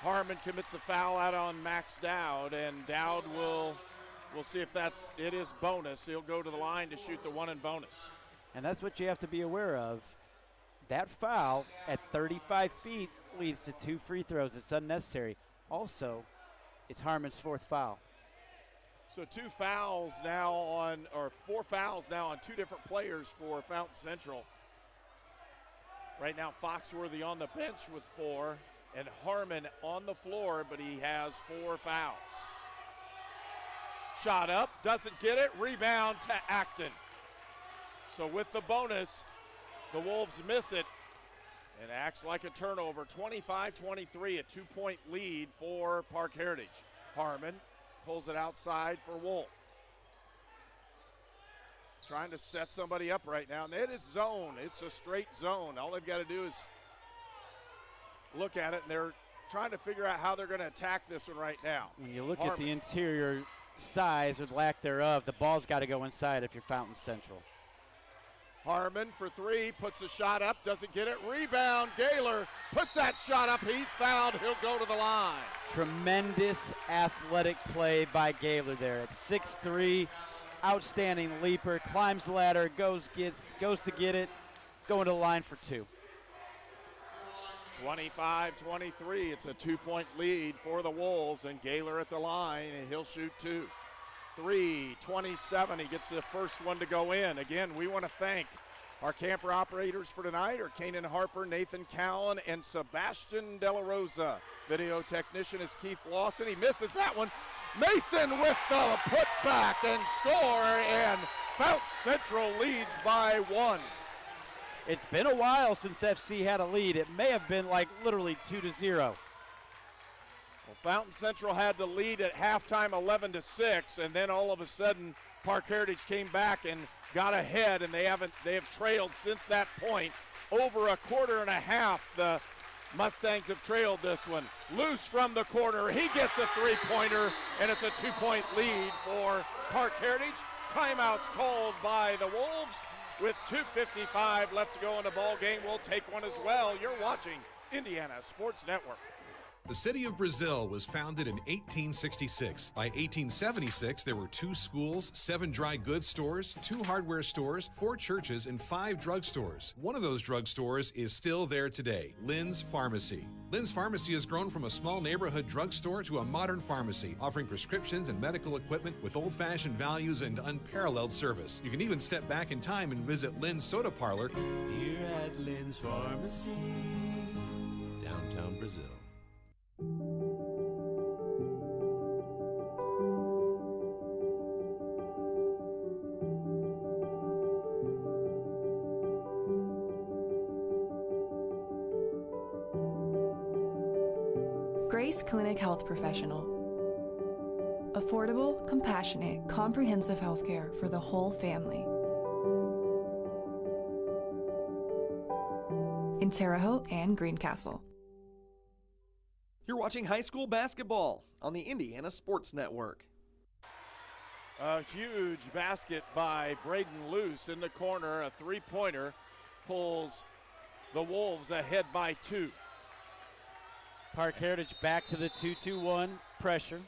[SPEAKER 3] Harmon commits a foul out on Max Dowd, and Dowd will see if it is bonus. He'll go to the line to shoot the 1 in bonus.
[SPEAKER 4] And that's what you have to be aware of. That foul at 35 feet leads to 2 free throws. It's unnecessary. Also, it's Harmon's 4th foul.
[SPEAKER 3] So 4 fouls now on 2 different players for Fountain Central. Right now, Foxworthy on the bench with 4, and Harmon on the floor, but he has 4 fouls. Shot up, doesn't get it, rebound to Acton. So with the bonus, the Wolves miss it, and acts like a turnover. 25-23, a 2-point lead for Parke Heritage. Harmon pulls it outside for Wolf. Trying to set somebody up right now, and it is zone. It's a straight zone. All they've got to do is look at it, and they're trying to figure out how they're going to attack this one right now.
[SPEAKER 4] When you look at the interior size or lack thereof, the ball's got to go inside if you're Fountain Central.
[SPEAKER 3] Harmon for 3, puts a shot up, doesn't get it. Rebound, Gaylor puts that shot up. He's fouled. He'll go to the line.
[SPEAKER 4] Tremendous athletic play by Gaylor there at 6'3", outstanding leaper, climbs the ladder, goes to get it, going to the line for 2.
[SPEAKER 3] 25-23, it's a 2-point lead for the Wolves, and Gaylor at the line, and he'll shoot 2. 3-27, he gets the first one to go in. Again, we want to thank our camper operators for tonight are Kanan Harper, Nathan Cowan, and Sebastian De La Rosa. Video technician is Keith Lawson. He misses that one. Mason with the putback and score, and Fountain Central leads by 1.
[SPEAKER 4] It's been a while since FC had a lead. It may have been like literally 2-0.
[SPEAKER 3] Well, Fountain Central had the lead at halftime 11-6, and then all of a sudden Parke Heritage came back and got ahead, and they have trailed since that point. Over a quarter and a half, the Mustangs have trailed this one. Loose from the corner, he gets a 3-pointer, and it's a 2-point lead for Parke Heritage. Timeouts called by the Wolves with 2:55 left to go in the ball game. We'll take one as well. You're watching Indiana Sports Network.
[SPEAKER 18] The city of Brazil was founded in 1866. By 1876, there were 2 schools, 7 dry goods stores, 2 hardware stores, 4 churches, and 5 drugstores. One of those drugstores is still there today, Lynn's Pharmacy. Lynn's Pharmacy has grown from a small neighborhood drugstore to a modern pharmacy, offering prescriptions and medical equipment with old-fashioned values and unparalleled service. You can even step back in time and visit Lynn's Soda Parlor
[SPEAKER 17] Here at Lynn's Pharmacy, downtown Brazil.
[SPEAKER 21] Grace Clinic Health Professional. Affordable, compassionate, comprehensive healthcare for the whole family. In Terre Haute and Greencastle.
[SPEAKER 1] You're watching high school basketball on the Indiana Sports Network.
[SPEAKER 3] A huge basket by Braden Luce in the corner. A 3-pointer pulls the Wolves ahead by 2.
[SPEAKER 4] Parke Heritage back to the 2-2-1 pressure.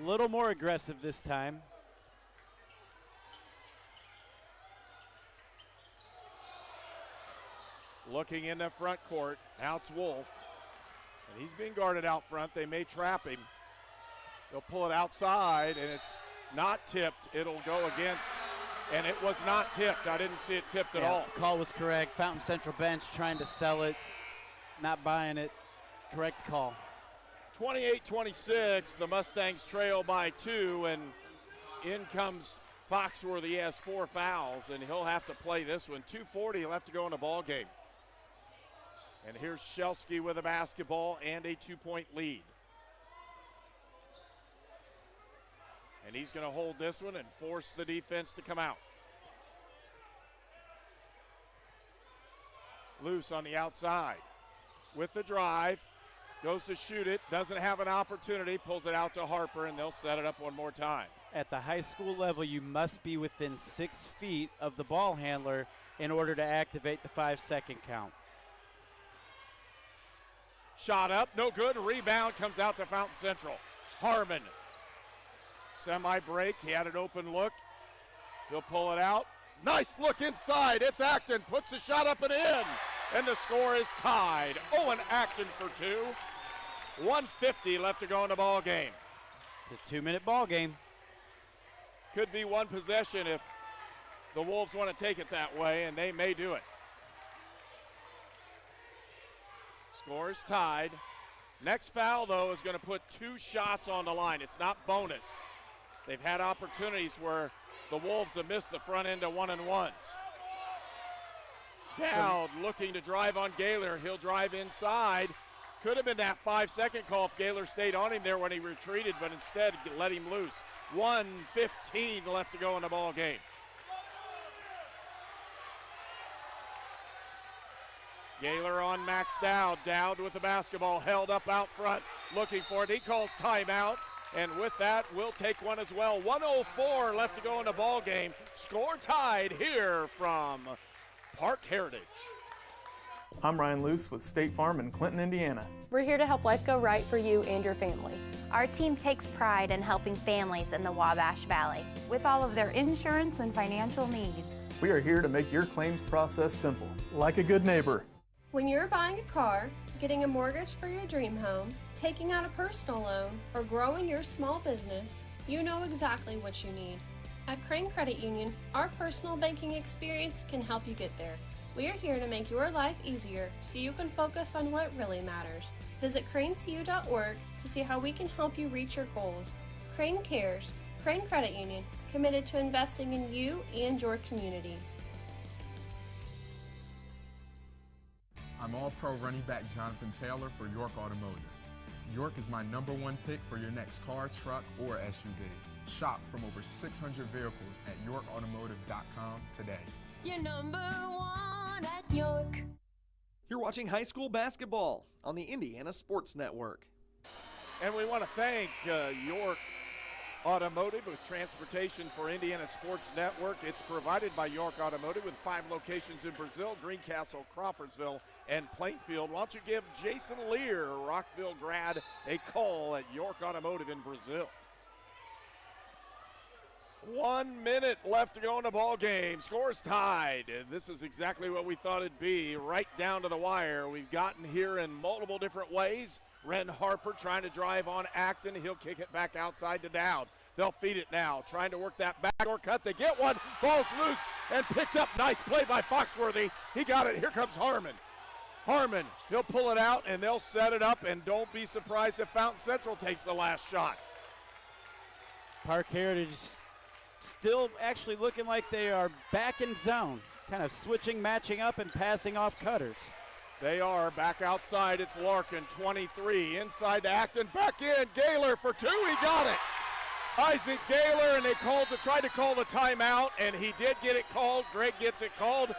[SPEAKER 4] A little more aggressive this time.
[SPEAKER 3] Looking in the front court, out's Wolf. And he's being guarded out front. They may trap him. They'll pull it outside, and it's not tipped. It'll go against, and it was not tipped. I didn't see it tipped at all.
[SPEAKER 4] The call was correct. Fountain Central bench trying to sell it, not buying it. Correct call.
[SPEAKER 3] 28-26, the Mustangs trail by 2, and in comes Foxworthy. He has 4 fouls, and he'll have to play this one. 2:40 left to go in the ball game. And here's Shelsky with a basketball and a 2-point lead. And he's going to hold this one and force the defense to come out. Loose on the outside with the drive. Goes to shoot it, doesn't have an opportunity, pulls it out to Harper, and they'll set it up one more time.
[SPEAKER 4] At the high school level, you must be within 6 feet of the ball handler in order to activate the 5-second count.
[SPEAKER 3] Shot up, no good. Rebound comes out to Fountain Central. Harmon. Semi-break, he had an open look. He'll pull it out. Nice look inside. It's Acton, puts the shot up and in. And the score is tied. Owen Acton for 2. 1:50 left to go in the ball game.
[SPEAKER 4] It's a 2-minute ball game.
[SPEAKER 3] Could be one possession if the Wolves want to take it that way, and they may do it. Scores tied. Next foul, though, is going to put 2 shots on the line. It's not bonus. They've had opportunities where the Wolves have missed the front end of 1-and-1s. Dowd looking to drive on Gaylor. He'll drive inside. Could have been that 5-second call if Gaylor stayed on him there when he retreated, but instead let him loose. 1:15 left to go in the ball game. Gaylor on Max Dowd. Dowd with the basketball held up out front, looking for it. He calls timeout, and with that, we'll take one as well. 1:04 left to go in the ball game. Score tied here from Parke Heritage.
[SPEAKER 5] I'm Ryan Luce with State Farm in Clinton, Indiana.
[SPEAKER 6] We're here to help life go right for you and your family.
[SPEAKER 7] Our team takes pride in helping families in the Wabash Valley with all of their insurance and financial needs.
[SPEAKER 5] We are here to make your claims process simple, like a good neighbor.
[SPEAKER 8] When you're buying a car, getting a mortgage for your dream home, taking out a personal loan, or growing your small business, you know exactly what you need. At Crane Credit Union, our personal banking experience can help you get there. We are here to make your life easier so you can focus on what really matters. Visit cranecu.org to see how we can help you reach your goals. Crane Cares, Crane Credit Union, committed to investing in you and your community.
[SPEAKER 20] I'm All-Pro running back Jonathan Taylor for York Automotive. York is my #1 pick for your next car, truck, or SUV. Shop from over 600 vehicles at yorkautomotive.com today.
[SPEAKER 22] You're #1 at York.
[SPEAKER 1] You're watching high school basketball on the Indiana Sports Network.
[SPEAKER 3] And we want to thank York Automotive with transportation for Indiana Sports Network. It's provided by York Automotive with 5 locations in Brazil, Greencastle, Crawfordsville, and Plainfield. Why don't you give Jason Lear, Rockville grad, a call at York Automotive in Brazil. 1 minute left to go in the ball game. Scores tied. This is exactly what we thought it'd be, right down to the wire. We've gotten here in multiple different ways. Ren Harper trying to drive on Acton. He'll kick it back outside to Dowd. They'll feed it now, trying to work that backdoor cut. They get one. Ball's loose and picked up. Nice play by Foxworthy. He got it. Here comes Harmon. Harmon, he'll pull it out, and they'll set it up, and don't be surprised if Fountain Central takes the last shot.
[SPEAKER 4] Parke Heritage still actually looking like they are back in zone, kind of switching, matching up, and passing off cutters.
[SPEAKER 3] They are back outside. It's Larkin, 23, inside to Acton, back in. Gaylor for 2, he got it. Isaac Gaylor, and they tried to call the timeout, and he did get it called. Greg gets it called.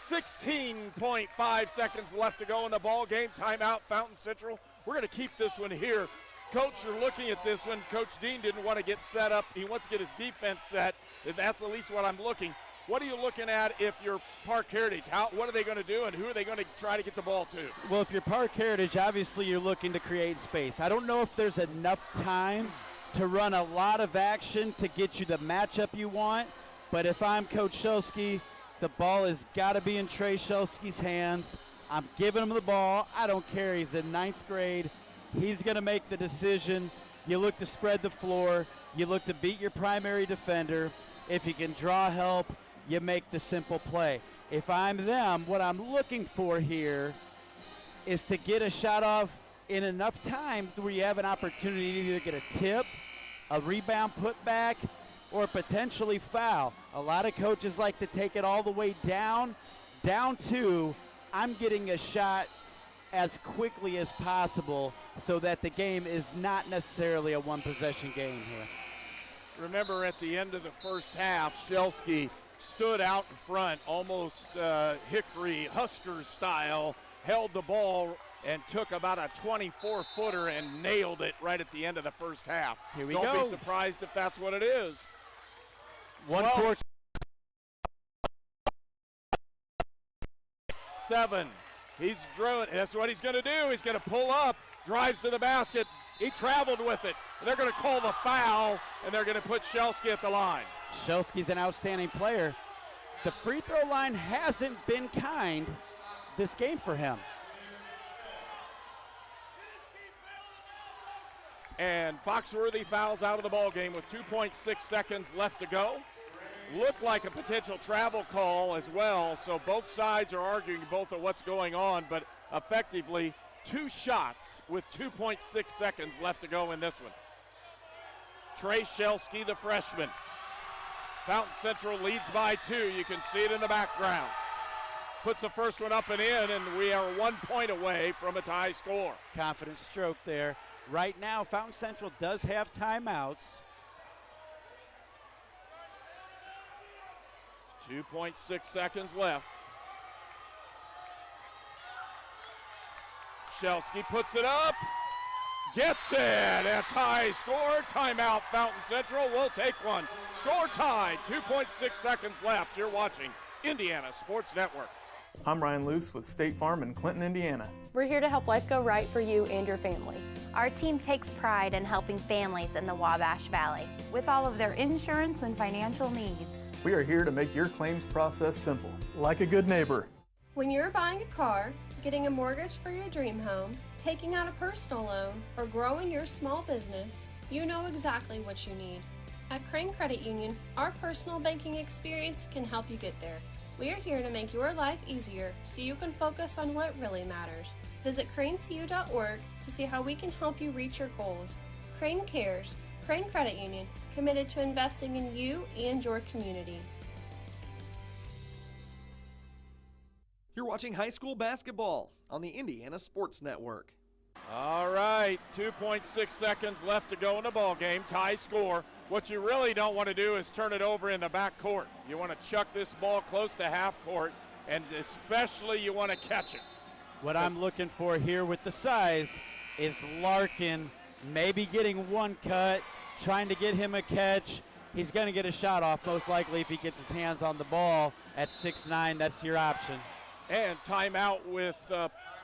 [SPEAKER 3] 16.5 seconds left to go in the ball game. Timeout, Fountain Central. We're going to keep this one here. Coach, you're looking at this one. Coach Dean didn't want to get set up. He wants to get his defense set. That's at least what I'm looking. What are you looking at if you're Parke Heritage? What are they going to do, and who are they going to try to get the ball to?
[SPEAKER 4] Well, if you're Parke Heritage, obviously you're looking to create space. I don't know if there's enough time to run a lot of action to get you the matchup you want, but if I'm Coach Shelsky, the ball has got to be in Trey Shelsky's hands. I'm giving him the ball. I don't care. He's in 9th grade. He's going to make the decision. You look to spread the floor. You look to beat your primary defender. If you can draw help, you make the simple play. If I'm them, what I'm looking for here is to get a shot off in enough time where you have an opportunity to either get a tip, a rebound putback, or potentially foul. A lot of coaches like to take it all the way down to I'm getting a shot as quickly as possible so that the game is not necessarily a one-possession game here.
[SPEAKER 3] Remember at the end of the first half, Shelsky stood out in front, almost Hickory Huskers style, held the ball and took about a 24-footer and nailed it right at the end of the first half.
[SPEAKER 4] Here we
[SPEAKER 3] go. Don't be surprised if that's what it is.
[SPEAKER 4] 1-4.
[SPEAKER 3] 7. He's drilling. That's what he's going to do. He's going to pull up, drives to the basket. He traveled with it. And they're going to call the foul, and they're going to put Shelsky at the line.
[SPEAKER 4] Shelsky's an outstanding player. The free throw line hasn't been kind this game for him.
[SPEAKER 3] And Foxworthy fouls out of the ball game with 2.6 seconds left to go. Looked like a potential travel call as well, so both sides are arguing both of what's going on, but effectively 2 shots with 2.6 seconds left to go in this one. Trey Shelsky, the freshman. Fountain Central leads by 2. You can see it in the background. Puts the first one up and in, and we are 1 point away from a tie score.
[SPEAKER 4] Confident stroke there. Right now, Fountain Central does have timeouts.
[SPEAKER 3] 2.6 seconds left. Shelsky puts it up, gets it, a tie score. Timeout, Fountain Central will take one. Score tied, 2.6 seconds left. You're watching Indiana Sports Network.
[SPEAKER 5] I'm Ryan Luce with State Farm in Clinton, Indiana.
[SPEAKER 6] We're here to help life go right for you and your family.
[SPEAKER 7] Our team takes pride in helping families in the Wabash Valley with all of their insurance and financial needs.
[SPEAKER 5] We are here to make your claims process simple, like a good neighbor.
[SPEAKER 8] When you're buying a car, getting a mortgage for your dream home, taking out a personal loan, or growing your small business, you know exactly what you need. At Crane Credit Union, our personal banking experience can help you get there. We are here to make your life easier so you can focus on what really matters. Visit cranecu.org to see how we can help you reach your goals. Crane Cares, Crane Credit Union, committed to investing in you and your community.
[SPEAKER 1] You're watching high school basketball on the Indiana Sports Network.
[SPEAKER 3] All right, 2.6 seconds left to go in the ball game. Tie score. What you really don't want to do is turn it over in the back court. You want to chuck this ball close to half court, and especially you want to catch it.
[SPEAKER 4] What I'm looking for here with the size is Larkin maybe getting one cut, trying to get him a catch. He's going to get a shot off most likely if he gets his hands on the ball. At 6'9", that's your option.
[SPEAKER 3] And timeout with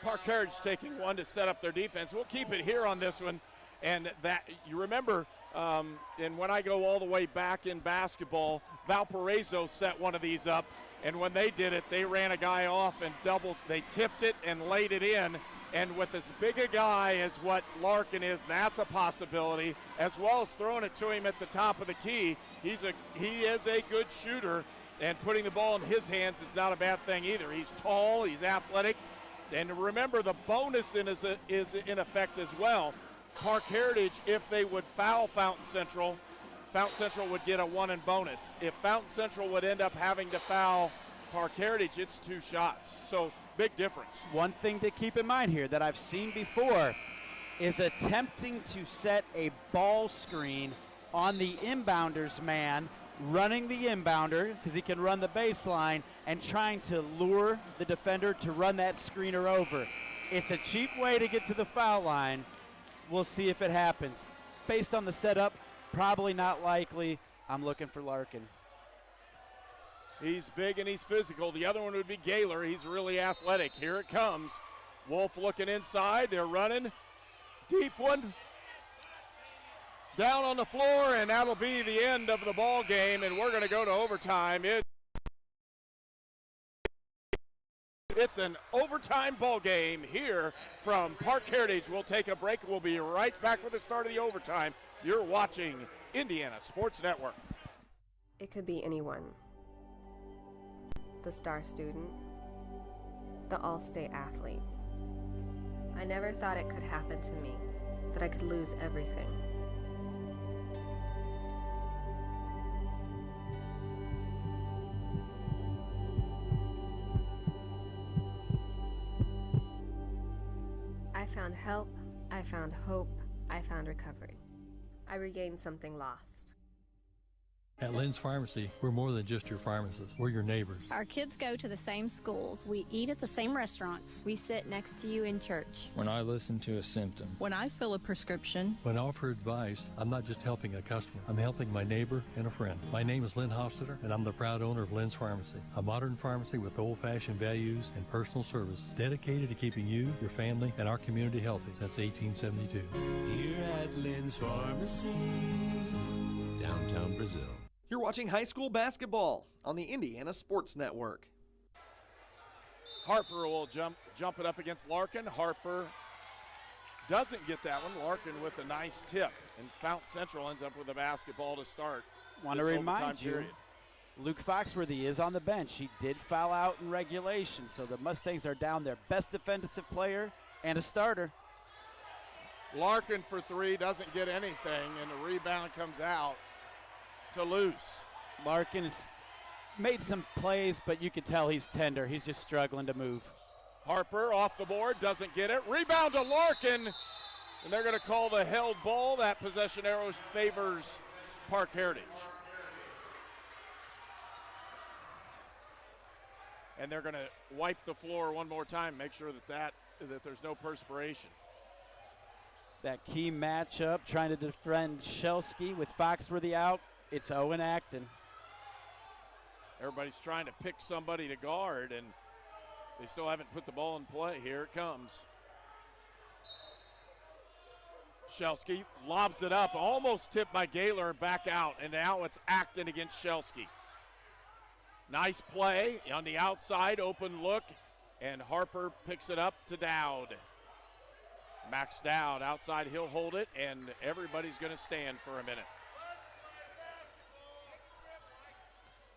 [SPEAKER 3] Parke Heritage taking one to set up their defense. We'll keep it here on this one. And that you remember, and when I go all the way back in basketball, Valparaiso set one of these up. And when they did it, they ran a guy off and they tipped it and laid it in. And with as big a guy as what Larkin is, that's a possibility, as well as throwing it to him at the top of the key. He is a good shooter, and putting the ball in his hands is not a bad thing either. He's tall, he's athletic, and remember the bonus is in effect as well. Parke Heritage, if they would foul Fountain Central would get a 1 in bonus. If Fountain Central would end up having to foul Parke Heritage, it's 2 shots. So big difference.
[SPEAKER 4] One thing to keep in mind here that I've seen before is attempting to set a ball screen on the inbounder's man, running the inbounder because he can run the baseline, and trying to lure the defender to run that screener over. It's a cheap way to get to the foul line. We'll see if it happens. Based on the setup, probably not likely. I'm looking for Larkin.
[SPEAKER 3] He's big and he's physical. The other one would be Gaylor. He's really athletic. Here it comes. Wolf looking inside. They're running. Deep one. Down on the floor, and that'll be the end of the ball game, and we're going to go to overtime. It's an overtime ball game here from Parke Heritage. We'll take a break. We'll be right back with the start of the overtime. You're watching Indiana Sports Network.
[SPEAKER 10] It could be anyone. The star student, the all-state athlete. I never thought it could happen to me, that I could lose everything. I found help, I found hope, I found recovery. I regained something lost.
[SPEAKER 11] At Lynn's Pharmacy, we're more than just your pharmacist. We're your neighbors.
[SPEAKER 14] Our kids go to the same schools.
[SPEAKER 13] We eat at the same restaurants.
[SPEAKER 14] We sit next to you in church.
[SPEAKER 2] When I listen to a symptom.
[SPEAKER 16] When I fill a prescription.
[SPEAKER 11] When I offer advice, I'm not just helping a customer. I'm helping my neighbor and a friend. My name is Lynn Hofstetter, and I'm the proud owner of Lynn's Pharmacy, a modern pharmacy with old-fashioned values and personal service dedicated to keeping you, your family, and our community healthy since 1872.
[SPEAKER 17] Here at Lynn's Pharmacy, downtown Brazil.
[SPEAKER 1] You're watching high school basketball on the Indiana Sports Network.
[SPEAKER 3] Harper will jump it up against Larkin. Harper doesn't get that one. Larkin with a nice tip, and Fountain Central ends up with a basketball to start.
[SPEAKER 4] Want to remind you, Luke Foxworthy is on the bench. He did foul out in regulation, so the Mustangs are down their best defensive player and a starter.
[SPEAKER 3] Larkin for three, doesn't get anything, and the rebound comes out to Luce.
[SPEAKER 4] Larkin has made some plays, but you can tell he's tender. He's just struggling to move.
[SPEAKER 3] Harper off the board, doesn't get it. Rebound to Larkin, and they're going to call the held ball. That possession arrow favors Parke Heritage. And they're going to wipe the floor one more time, make sure that there's no perspiration.
[SPEAKER 4] That key matchup, trying to defend Shelsky with Foxworthy out. It's Owen Acton.
[SPEAKER 3] Everybody's trying to pick somebody to guard, and they still haven't put the ball in play. Here it comes. Shelsky lobs it up, almost tipped by Gaylor, back out, and now it's Acton against Shelsky. Nice play on the outside, open look, and Harper picks it up to Dowd. Max Dowd outside, he'll hold it, and everybody's going to stand for a minute.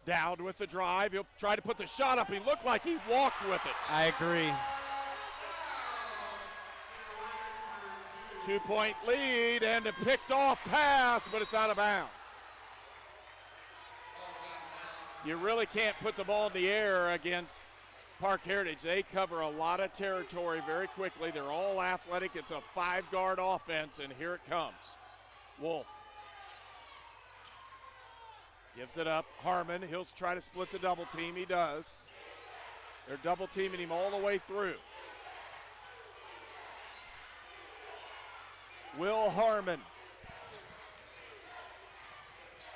[SPEAKER 3] Dowd with the drive, he'll try to put the shot up. He looked like he walked with it.
[SPEAKER 4] I agree.
[SPEAKER 3] 2-point lead and a picked off pass, but it's out of bounds. You really can't put the ball in the air against Parke Heritage. They cover a lot of territory very quickly. They're all athletic. It's a 5-guard offense, and here it comes. Wolf gives it up. Harmon, he'll try to split the double team. He does. They're double teaming him all the way through. Will Harmon.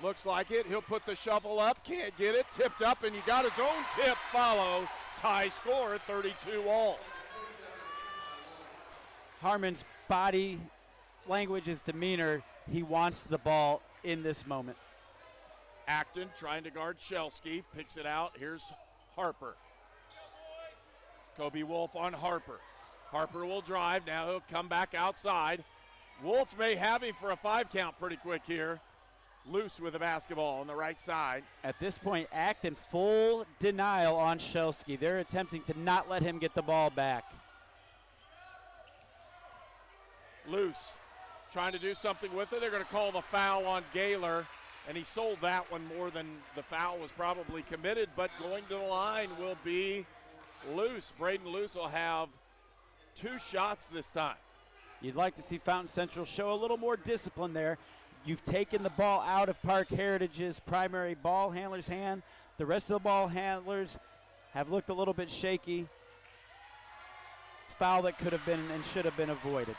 [SPEAKER 3] Looks like it. He'll put the shovel up. Can't get it. Tipped up, and he got his own tip follow. Tie score, 32 all.
[SPEAKER 4] Harmon's body language, his demeanor, he wants the ball in this moment.
[SPEAKER 3] Acton trying to guard Shelsky. Picks it out. Here's Harper. Kobe Wolf on Harper. Harper will drive. Now he'll come back outside. Wolf may have him for a 5 count pretty quick here. Loose with the basketball on the right side.
[SPEAKER 4] At this point, Acton full denial on Shelsky. They're attempting to not let him get the ball back.
[SPEAKER 3] Loose trying to do something with it. They're going to call the foul on Gaylor, and he sold that one more than the foul was probably committed, but going to the line will be Loose. Braden Loose will have 2 shots this time.
[SPEAKER 4] You'd like to see Fountain Central show a little more discipline there. You've taken the ball out of Parke Heritage's primary ball handler's hand. The rest of the ball handlers have looked a little bit shaky. Foul that could have been and should have been avoided.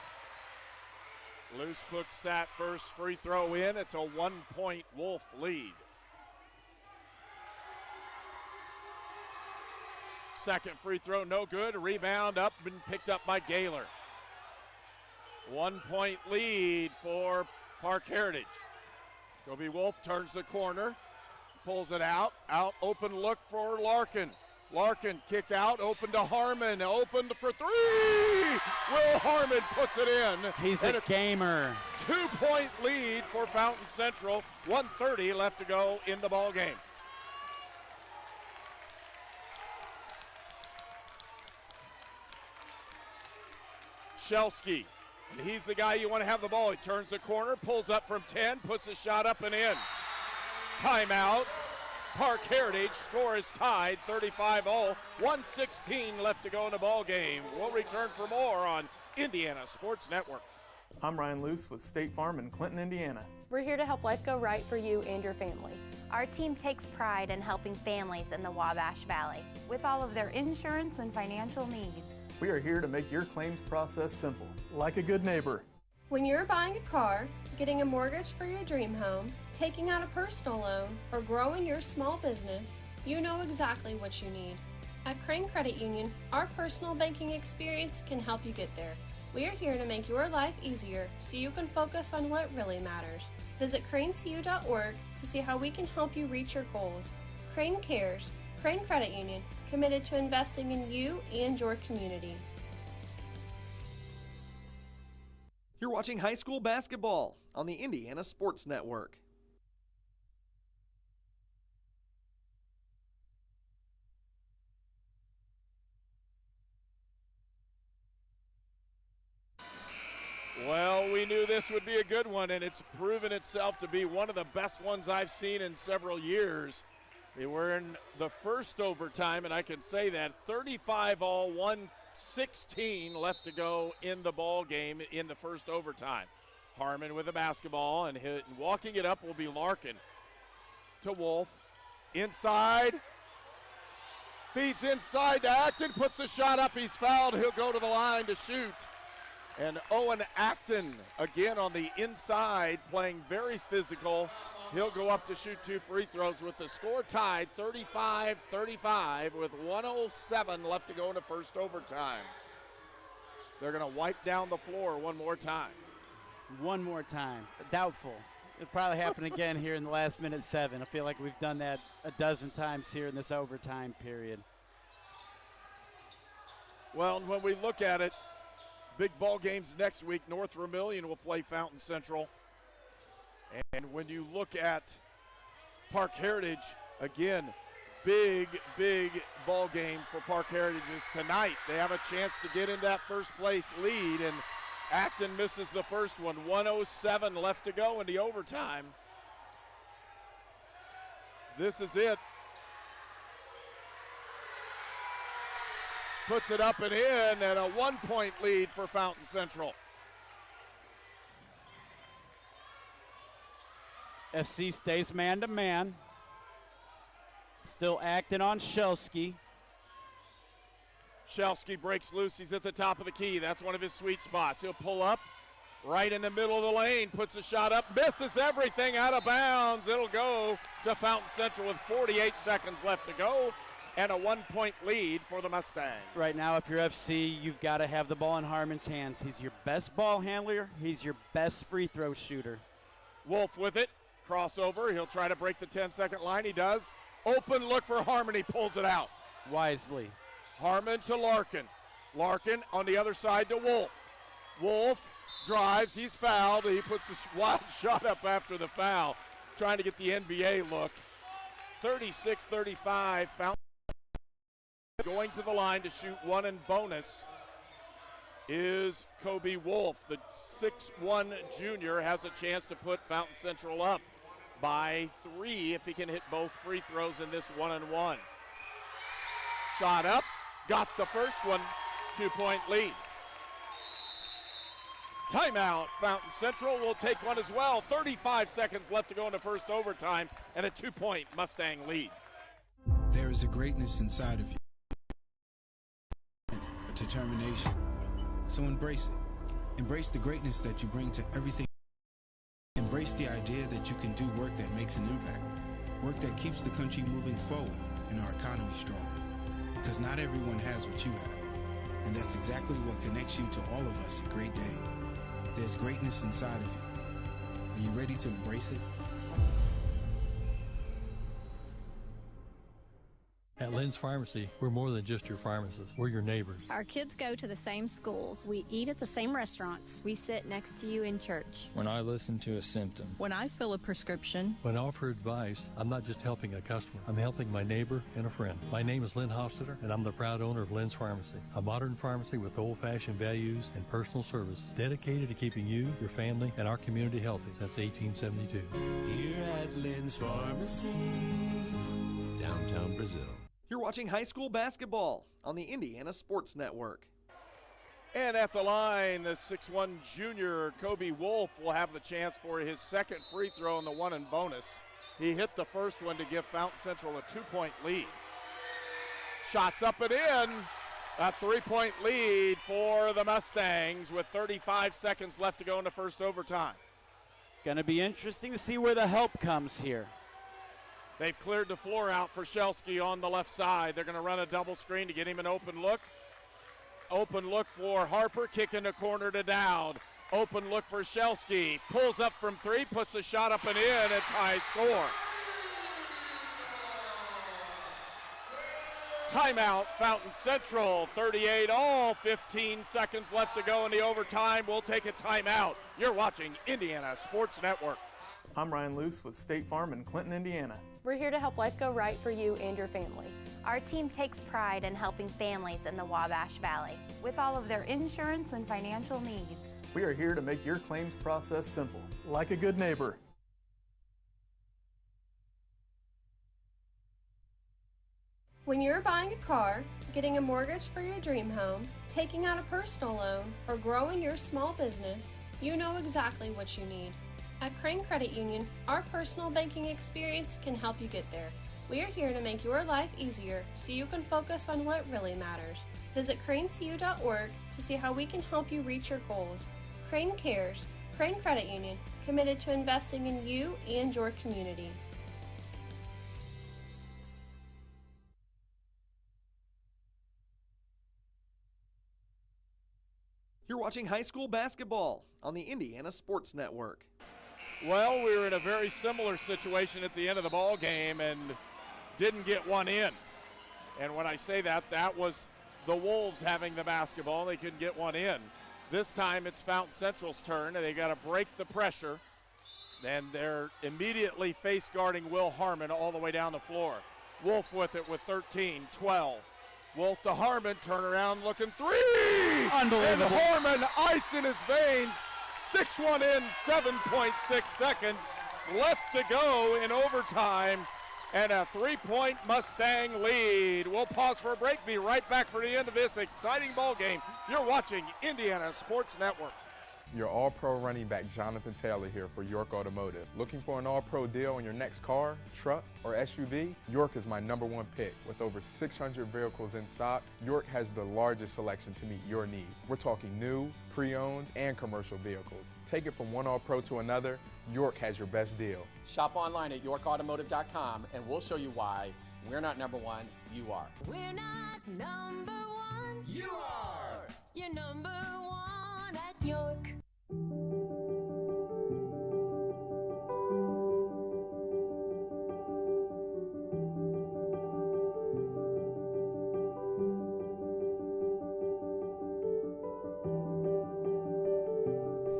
[SPEAKER 3] Loose puts that first free throw in. It's a 1-point Wolf lead. Second free throw, no good. Rebound up and picked up by Gaylor. 1-point lead for Parke Heritage. Kobe Wolf turns the corner, pulls it out, open look for Larkin. Larkin kick out, open to Harmon, open for 3! Will Harmon puts it in.
[SPEAKER 4] He's a gamer.
[SPEAKER 3] 2-point lead for Fountain Central, 1:30 left to go in the ball game. Shelsky. And he's the guy you want to have the ball. He turns the corner, pulls up from 10, puts a shot up and in. Timeout. Parke Heritage. Score is tied, 35-all. 1:16 left to go in the ball game. We'll return for more on Indiana Sports Network.
[SPEAKER 5] I'm Ryan Luce with State Farm in Clinton, Indiana.
[SPEAKER 6] We're here to help life go right for you and your family.
[SPEAKER 7] Our team takes pride in helping families in the Wabash Valley with all of their insurance and financial needs.
[SPEAKER 5] We are here to make your claims process simple, like a good neighbor.
[SPEAKER 8] When you're buying a car, getting a mortgage for your dream home, taking out a personal loan, or growing your small business, you know exactly what you need. At Crane Credit Union, our personal banking experience can help you get there. We are here to make your life easier so you can focus on what really matters. Visit cranecu.org to see how we can help you reach your goals. Crane Cares, Crane Credit Union, committed to investing in you and your community.
[SPEAKER 1] You're watching high school basketball on the Indiana Sports Network.
[SPEAKER 3] Well, we knew this would be a good one, and it's proven itself to be one of the best ones I've seen in several years. They were in the first overtime, and I can say that 35-all, 1:16 left to go in the ball game in the first overtime. Harmon with the basketball, and walking it up will be Larkin. To Wolf, inside, feeds inside to Acton, puts the shot up, he's fouled, he'll go to the line to shoot. And Owen Acton, again on the inside, playing very physical. He'll go up to shoot 2 free throws with the score tied 35-35 with 1:07 left to go in the first overtime. They're going to wipe down the floor one more time.
[SPEAKER 4] One more time. Doubtful. It'll probably happen again here in the last minute 7. I feel like we've done that a dozen times here in this overtime period.
[SPEAKER 3] Well, when we look at it, big ball games next week. North Vermillion will play Fountain Central. And when you look at Parke Heritage, again, big ball game for Parke Heritage is tonight. They have a chance to get in that first place lead, and Acton misses the first one. 1:07 left to go in the overtime. This is it. Puts it up and in, and a 1-point lead for Fountain Central.
[SPEAKER 4] FC stays man-to-man. Still acting on Shelsky.
[SPEAKER 3] Shelsky breaks loose. He's at the top of the key. That's one of his sweet spots. He'll pull up right in the middle of the lane, puts a shot up, misses everything, out of bounds. It'll go to Fountain Central with 48 seconds left to go, and a 1-point lead for the Mustangs.
[SPEAKER 4] Right now, if you're FC, you've got to have the ball in Harmon's hands. He's your best ball handler. He's your best free throw shooter.
[SPEAKER 3] Wolf with it. Crossover. He'll try to break the 10-second line. He does. Open look for Harmon. He pulls it out.
[SPEAKER 4] Wisely.
[SPEAKER 3] Harmon to Larkin. Larkin on the other side to Wolf. Wolf drives. He's fouled. He puts a wild shot up after the foul, trying to get the NBA look. 36-35. Fountain going to the line to shoot one and bonus is Kobe Wolf. The 6'1 junior has a chance to put Fountain Central up by 3 if he can hit both free throws in this 1-and-1. Shot up, got the first one, 2-point lead. Timeout, Fountain Central will take one as well. 35 seconds left to go in the first overtime, and a 2-point Mustang lead.
[SPEAKER 12] There is a greatness inside of you, a determination. So embrace it. Embrace the greatness that you bring to everything. Embrace the idea that you can do work that makes an impact. Work that keeps the country moving forward and our economy strong. Because not everyone has what you have. And that's exactly what connects you to all of us at Great Dane. There's greatness inside of you. Are you ready to embrace it?
[SPEAKER 11] At Lynn's Pharmacy, we're more than just your pharmacist. We're your neighbors.
[SPEAKER 14] Our kids go to the same schools.
[SPEAKER 13] We eat at the same restaurants.
[SPEAKER 14] We sit next to you in church.
[SPEAKER 2] When I listen to a symptom.
[SPEAKER 16] When I fill a prescription.
[SPEAKER 11] When I offer advice, I'm not just helping a customer. I'm helping my neighbor and a friend. My name is Lynn Hofstadter, and I'm the proud owner of Lynn's Pharmacy, a modern pharmacy with old-fashioned values and personal service dedicated to keeping you, your family, and our community healthy since 1872.
[SPEAKER 17] Here at Lynn's Pharmacy, downtown Brazil.
[SPEAKER 1] You're watching high school basketball on the Indiana Sports Network.
[SPEAKER 3] And at the line, the 6'1 junior Kobe Wolf will have the chance for his second free throw in the 1 and bonus. He hit the first one to give Fountain Central a 2-point lead. Shots up and in. A 3-point lead for the Mustangs with 35 seconds left to go in the first overtime.
[SPEAKER 4] Going to be interesting to see where the help comes here.
[SPEAKER 3] They've cleared the floor out for Shelsky on the left side. They're going to run a double screen to get him an open look. Open look for Harper, kicking the corner to Dowd. Open look for Shelsky. Pulls up from 3, puts a shot up and in, and tie score. Timeout, Fountain Central, 38 all, 15 seconds left to go in the overtime. We'll take a timeout. You're watching Indiana Sports Network.
[SPEAKER 5] I'm Ryan Luce with State Farm in Clinton, Indiana.
[SPEAKER 6] We're here to help life go right for you and your family.
[SPEAKER 7] Our team takes pride in helping families in the Wabash Valley with all of their insurance and financial needs.
[SPEAKER 5] We are here to make your claims process simple, like a good neighbor.
[SPEAKER 8] When you're buying a car, getting a mortgage for your dream home, taking out a personal loan, or growing your small business, you know exactly what you need. At Crane Credit Union, our personal banking experience can help you get there. We are here to make your life easier so you can focus on what really matters. Visit cranecu.org to see how we can help you reach your goals. Crane Cares, Crane Credit Union, committed to investing in you and your community.
[SPEAKER 1] You're watching high school basketball on the Indiana Sports Network.
[SPEAKER 3] Well, we were in a very similar situation at the end of the ball game and didn't get one in. And when I say that, that was the Wolves having the basketball. They couldn't get one in. This time it's Fountain Central's turn, and they got to break the pressure. And they're immediately face guarding Will Harmon all the way down the floor. Wolf with it with 13, 12. Wolf to Harmon, turn around, looking three!
[SPEAKER 4] Unbelievable.
[SPEAKER 3] And Harmon, ice in his veins, sticks one in, 7.6 seconds left to go in overtime, and a three-point Mustang lead. We'll pause for a break, be right back for the end of this exciting ball game. You're watching Indiana Sports Network.
[SPEAKER 20] Your All-Pro running back Jonathan Taylor here for York Automotive. Looking for an All-Pro deal on your next car, truck, or SUV? York is my #1 pick. With over 600 vehicles in stock, York has the largest selection to meet your needs. We're talking new, pre-owned, and commercial vehicles. Take it from one All-Pro to another, York has your best deal.
[SPEAKER 2] Shop online at yorkautomotive.com and we'll show you why we're not #1, you are.
[SPEAKER 22] We're not #1. You are. You're #1 at York.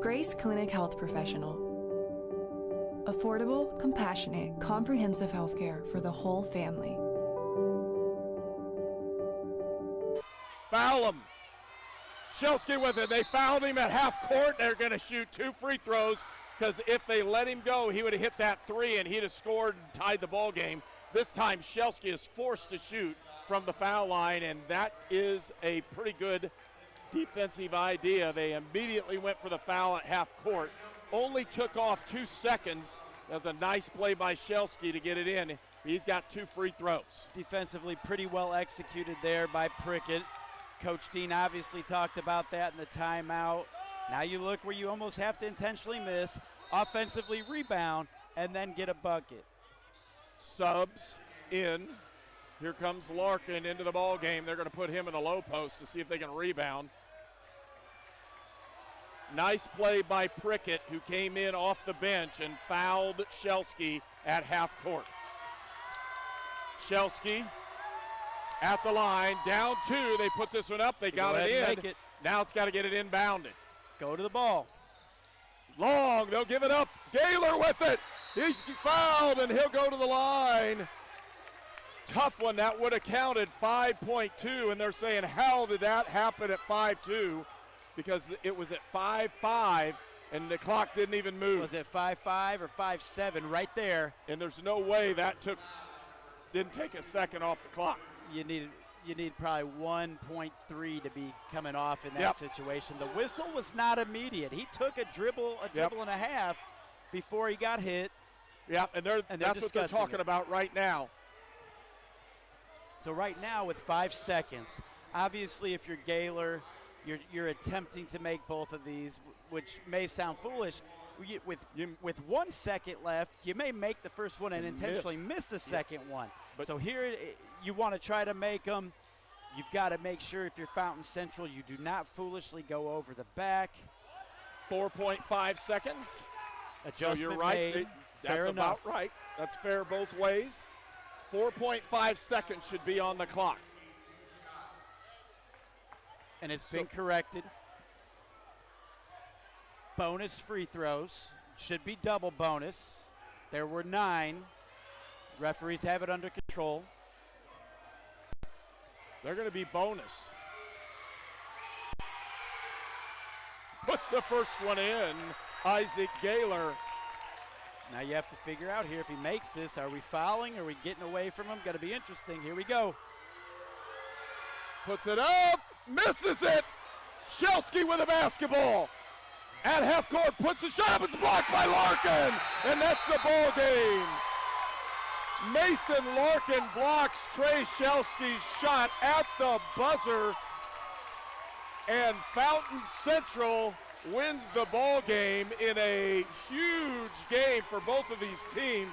[SPEAKER 21] Grace Clinic Health Professional. Affordable, compassionate, comprehensive healthcare for the whole family.
[SPEAKER 3] Foul him. Shelsky with it. They fouled him at half court. They're going to shoot 2 free throws because if they let him go, he would have hit that 3 and he'd have scored and tied the ball game. This time, Shelsky is forced to shoot from the foul line, and that is a pretty good defensive idea. They immediately went for the foul at half court. Only took off 2 seconds. That was a nice play by Shelsky to get it in. He's got 2 free throws.
[SPEAKER 4] Defensively pretty well executed there by Prickett. Coach Dean obviously talked about that in the timeout. Now you look where you almost have to intentionally miss, offensively rebound, and then get a bucket.
[SPEAKER 3] Subs in. Here comes Larkin into the ball game. They're going to put him in the low post to see if they can rebound. Nice play by Prickett, who came in off the bench and fouled Shelsky at half court. Shelsky at the line, down 2. They put this one up. They got it in.
[SPEAKER 4] Make it.
[SPEAKER 3] Now it's got to get it inbounded.
[SPEAKER 4] Go to the ball.
[SPEAKER 3] Long, they'll give it up. Gaylor with it. He's fouled, and he'll go to the line. Tough one. That would have counted 5.2, and they're saying, how did that happen at 5.2? Because it was at 5.5, and the clock didn't even move.
[SPEAKER 4] Was it 5.5 or 5.7 right there?
[SPEAKER 3] And there's no way that didn't take a second off the clock.
[SPEAKER 4] You need probably 1.3 to be coming off in that situation. The whistle was not immediate. He took a dribble and a half before he got hit.
[SPEAKER 3] Yep, and that's what they're talking about right now.
[SPEAKER 4] So right now with 5 seconds, obviously if you're Gaylor, you're attempting to make both of these, which may sound foolish. With 1 second left, you may make the first one and intentionally miss the second one. But so here you want to try to make them. You've got to make sure if you're Fountain Central, you do not foolishly go over the back.
[SPEAKER 3] 4.5 seconds.
[SPEAKER 4] Adjustment
[SPEAKER 3] so you're right.
[SPEAKER 4] made.
[SPEAKER 3] That's
[SPEAKER 4] Fair
[SPEAKER 3] about
[SPEAKER 4] enough.
[SPEAKER 3] right. That's fair both ways. 4.5 seconds should be on the clock.
[SPEAKER 4] And it's been corrected. Bonus free throws. Should be double bonus. There were 9. Referees have it under control.
[SPEAKER 3] They're going to be bonus. Puts the first one in, Isaac Gaylor.
[SPEAKER 4] Now you have to figure out here if he makes this, are we fouling? Are we getting away from him? Got to be interesting. Here we go.
[SPEAKER 3] Puts it up, misses it. Shelsky with a basketball. At half court, puts the shot up, it's blocked by Larkin, and that's the ball game. Mason Larkin blocks Trey Shelsky's shot at the buzzer, and Fountain Central wins the ball game in a huge game for both of these teams.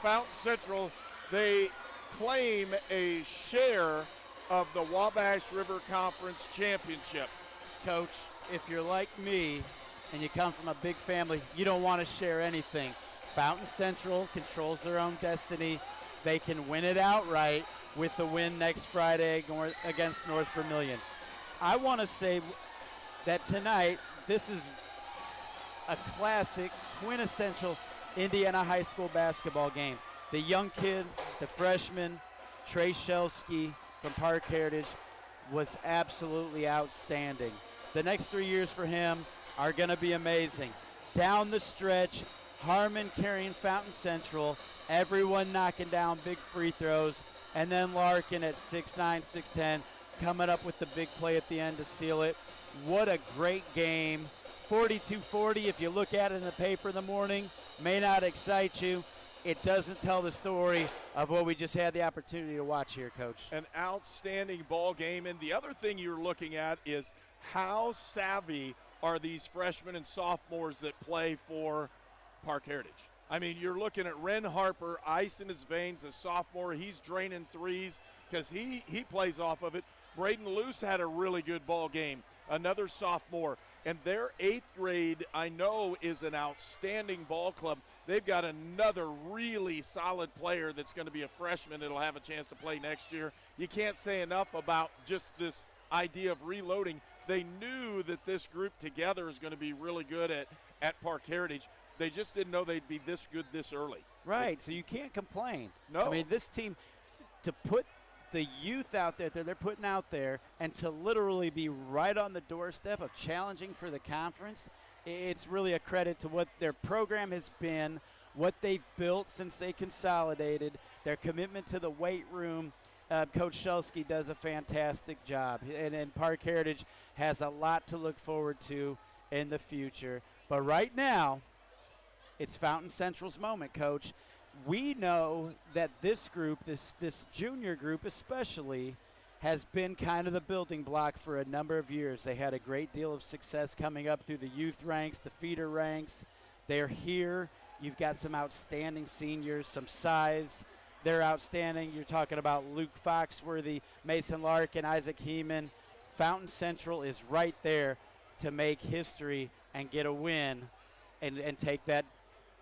[SPEAKER 3] Fountain Central, they claim a share of the Wabash River Conference Championship.
[SPEAKER 4] Coach, if you're like me and you come from a big family, you don't want to share anything. Fountain Central controls their own destiny. They can win it outright with the win next Friday against North Vermilion. I want to say that tonight, this is a classic, quintessential Indiana high school basketball game. The young kid, the freshman, Trey Shelsky from Parke Heritage, was absolutely outstanding. The next 3 years for him are going to be amazing. Down the stretch, Harmon carrying Fountain Central, everyone knocking down big free throws, and then Larkin at 6'9", 6'10", coming up with the big play at the end to seal it. What a great game. 42-40, if you look at it in the paper in the morning, may not excite you. It doesn't tell the story of what we just had the opportunity to watch here, Coach.
[SPEAKER 3] An outstanding ball game. And the other thing you're looking at is how savvy are these freshmen and sophomores that play for Parke Heritage. I mean, you're looking at Ren Harper, ice in his veins, a sophomore. He's draining threes because he plays off of it. Braden Luce had a really good ball game, another sophomore. And their 8th grade, I know, is an outstanding ball club. They've got another really solid player that's going to be a freshman that'll have a chance to play next year. You can't say enough about just this idea of reloading. They knew that this group together is going to be really good at Parke Heritage. They just didn't know they'd be this good this early.
[SPEAKER 4] Right, so you can't complain.
[SPEAKER 3] No.
[SPEAKER 4] I mean, this team, to put the youth out there that they're putting out there and to literally be right on the doorstep of challenging for the conference, it's really a credit to what their program has been, what they've built since they consolidated, their commitment to the weight room. Coach Shelsky does a fantastic job, and Parke Heritage has a lot to look forward to in the future. But right now, it's Fountain Central's moment, Coach. We know that this group, this junior group especially, has been kind of the building block for a number of years. They had a great deal of success coming up through the youth ranks, the feeder ranks. They're here. You've got some outstanding seniors, some size. They're outstanding. You're talking about Luke Foxworthy, Mason Larkin, Isaac Heeman. Fountain Central is right there to make history and get a win and take that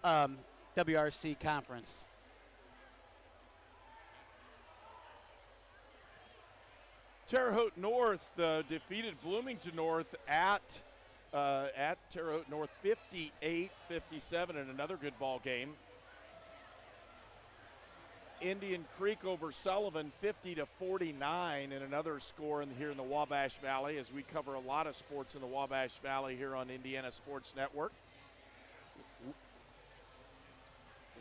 [SPEAKER 4] WRC conference.
[SPEAKER 3] Terre Haute North defeated Bloomington North at Terre Haute North 58-57 in another good ball game. Indian Creek over Sullivan 50-49 in another score here in the Wabash Valley, as we cover a lot of sports in the Wabash Valley here on Indiana Sports Network.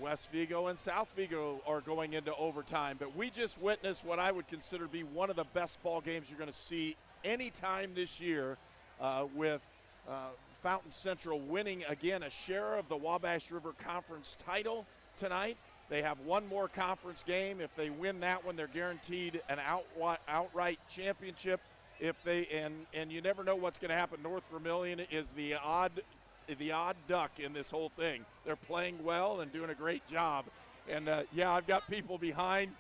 [SPEAKER 3] West Vigo and South Vigo are going into overtime, but we just witnessed what I would consider to be one of the best ball games you're going to see anytime this year, with Fountain Central winning again a share of the Wabash River Conference title tonight. They have one more conference game. If they win that one, they're guaranteed an outright championship. If they and you never know what's going to happen. North Vermilion is the odd duck in this whole thing. They're playing well and doing a great job. And yeah, I've got people behind.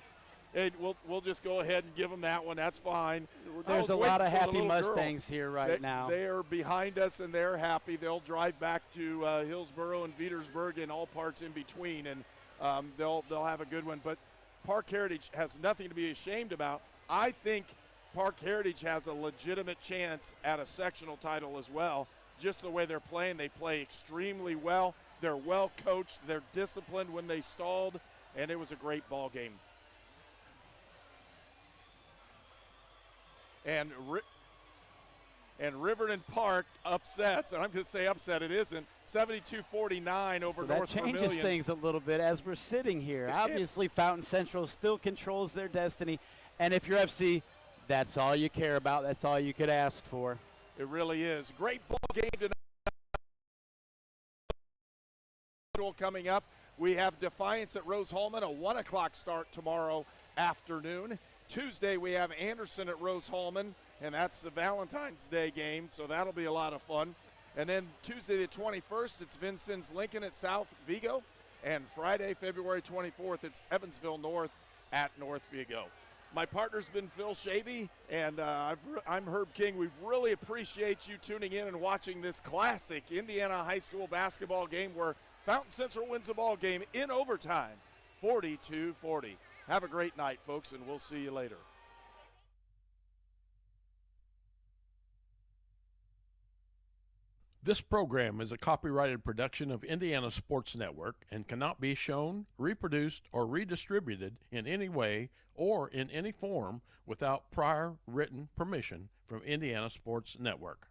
[SPEAKER 3] Hey, we'll just go ahead and give them that one. That's fine.
[SPEAKER 4] There's a lot of happy Mustangs here right now.
[SPEAKER 3] They are behind us and they're happy. They'll drive back to Hillsboro and Petersburg and all parts in between, and they'll have a good one. But Parke Heritage has nothing to be ashamed about. I think Parke Heritage has a legitimate chance at a sectional title as well. Just the way they're playing, they play extremely well. They're well coached. They're disciplined when they stalled, and it was a great ball game. And Riverton Park upsets, and I'm going to say upset, it isn't, 72-49 over
[SPEAKER 4] so
[SPEAKER 3] North
[SPEAKER 4] Vermilion. That changes things a little bit as we're sitting here. Obviously, Fountain Central still controls their destiny, and if you're FC, that's all you care about. That's all you could ask for.
[SPEAKER 3] It really is. Great ball game tonight. Coming up, we have Defiance at Rose-Hulman, a 1 o'clock start tomorrow afternoon. Tuesday, we have Anderson at Rose-Hulman, and that's the Valentine's Day game, so that'll be a lot of fun. And then Tuesday the 21st, it's Vincennes Lincoln at South Vigo. And Friday, February 24th, it's Evansville North at North Vigo. My partner's been Phil Shabey, and I'm Herb King. We really appreciate you tuning in and watching this classic Indiana high school basketball game where Fountain Central wins the ball game in overtime, 42-40. Have a great night, folks, and we'll see you later.
[SPEAKER 15] This program is a copyrighted production of Indiana Sports Network and cannot be shown, reproduced, or redistributed in any way or in any form without prior written permission from Indiana Sports Network.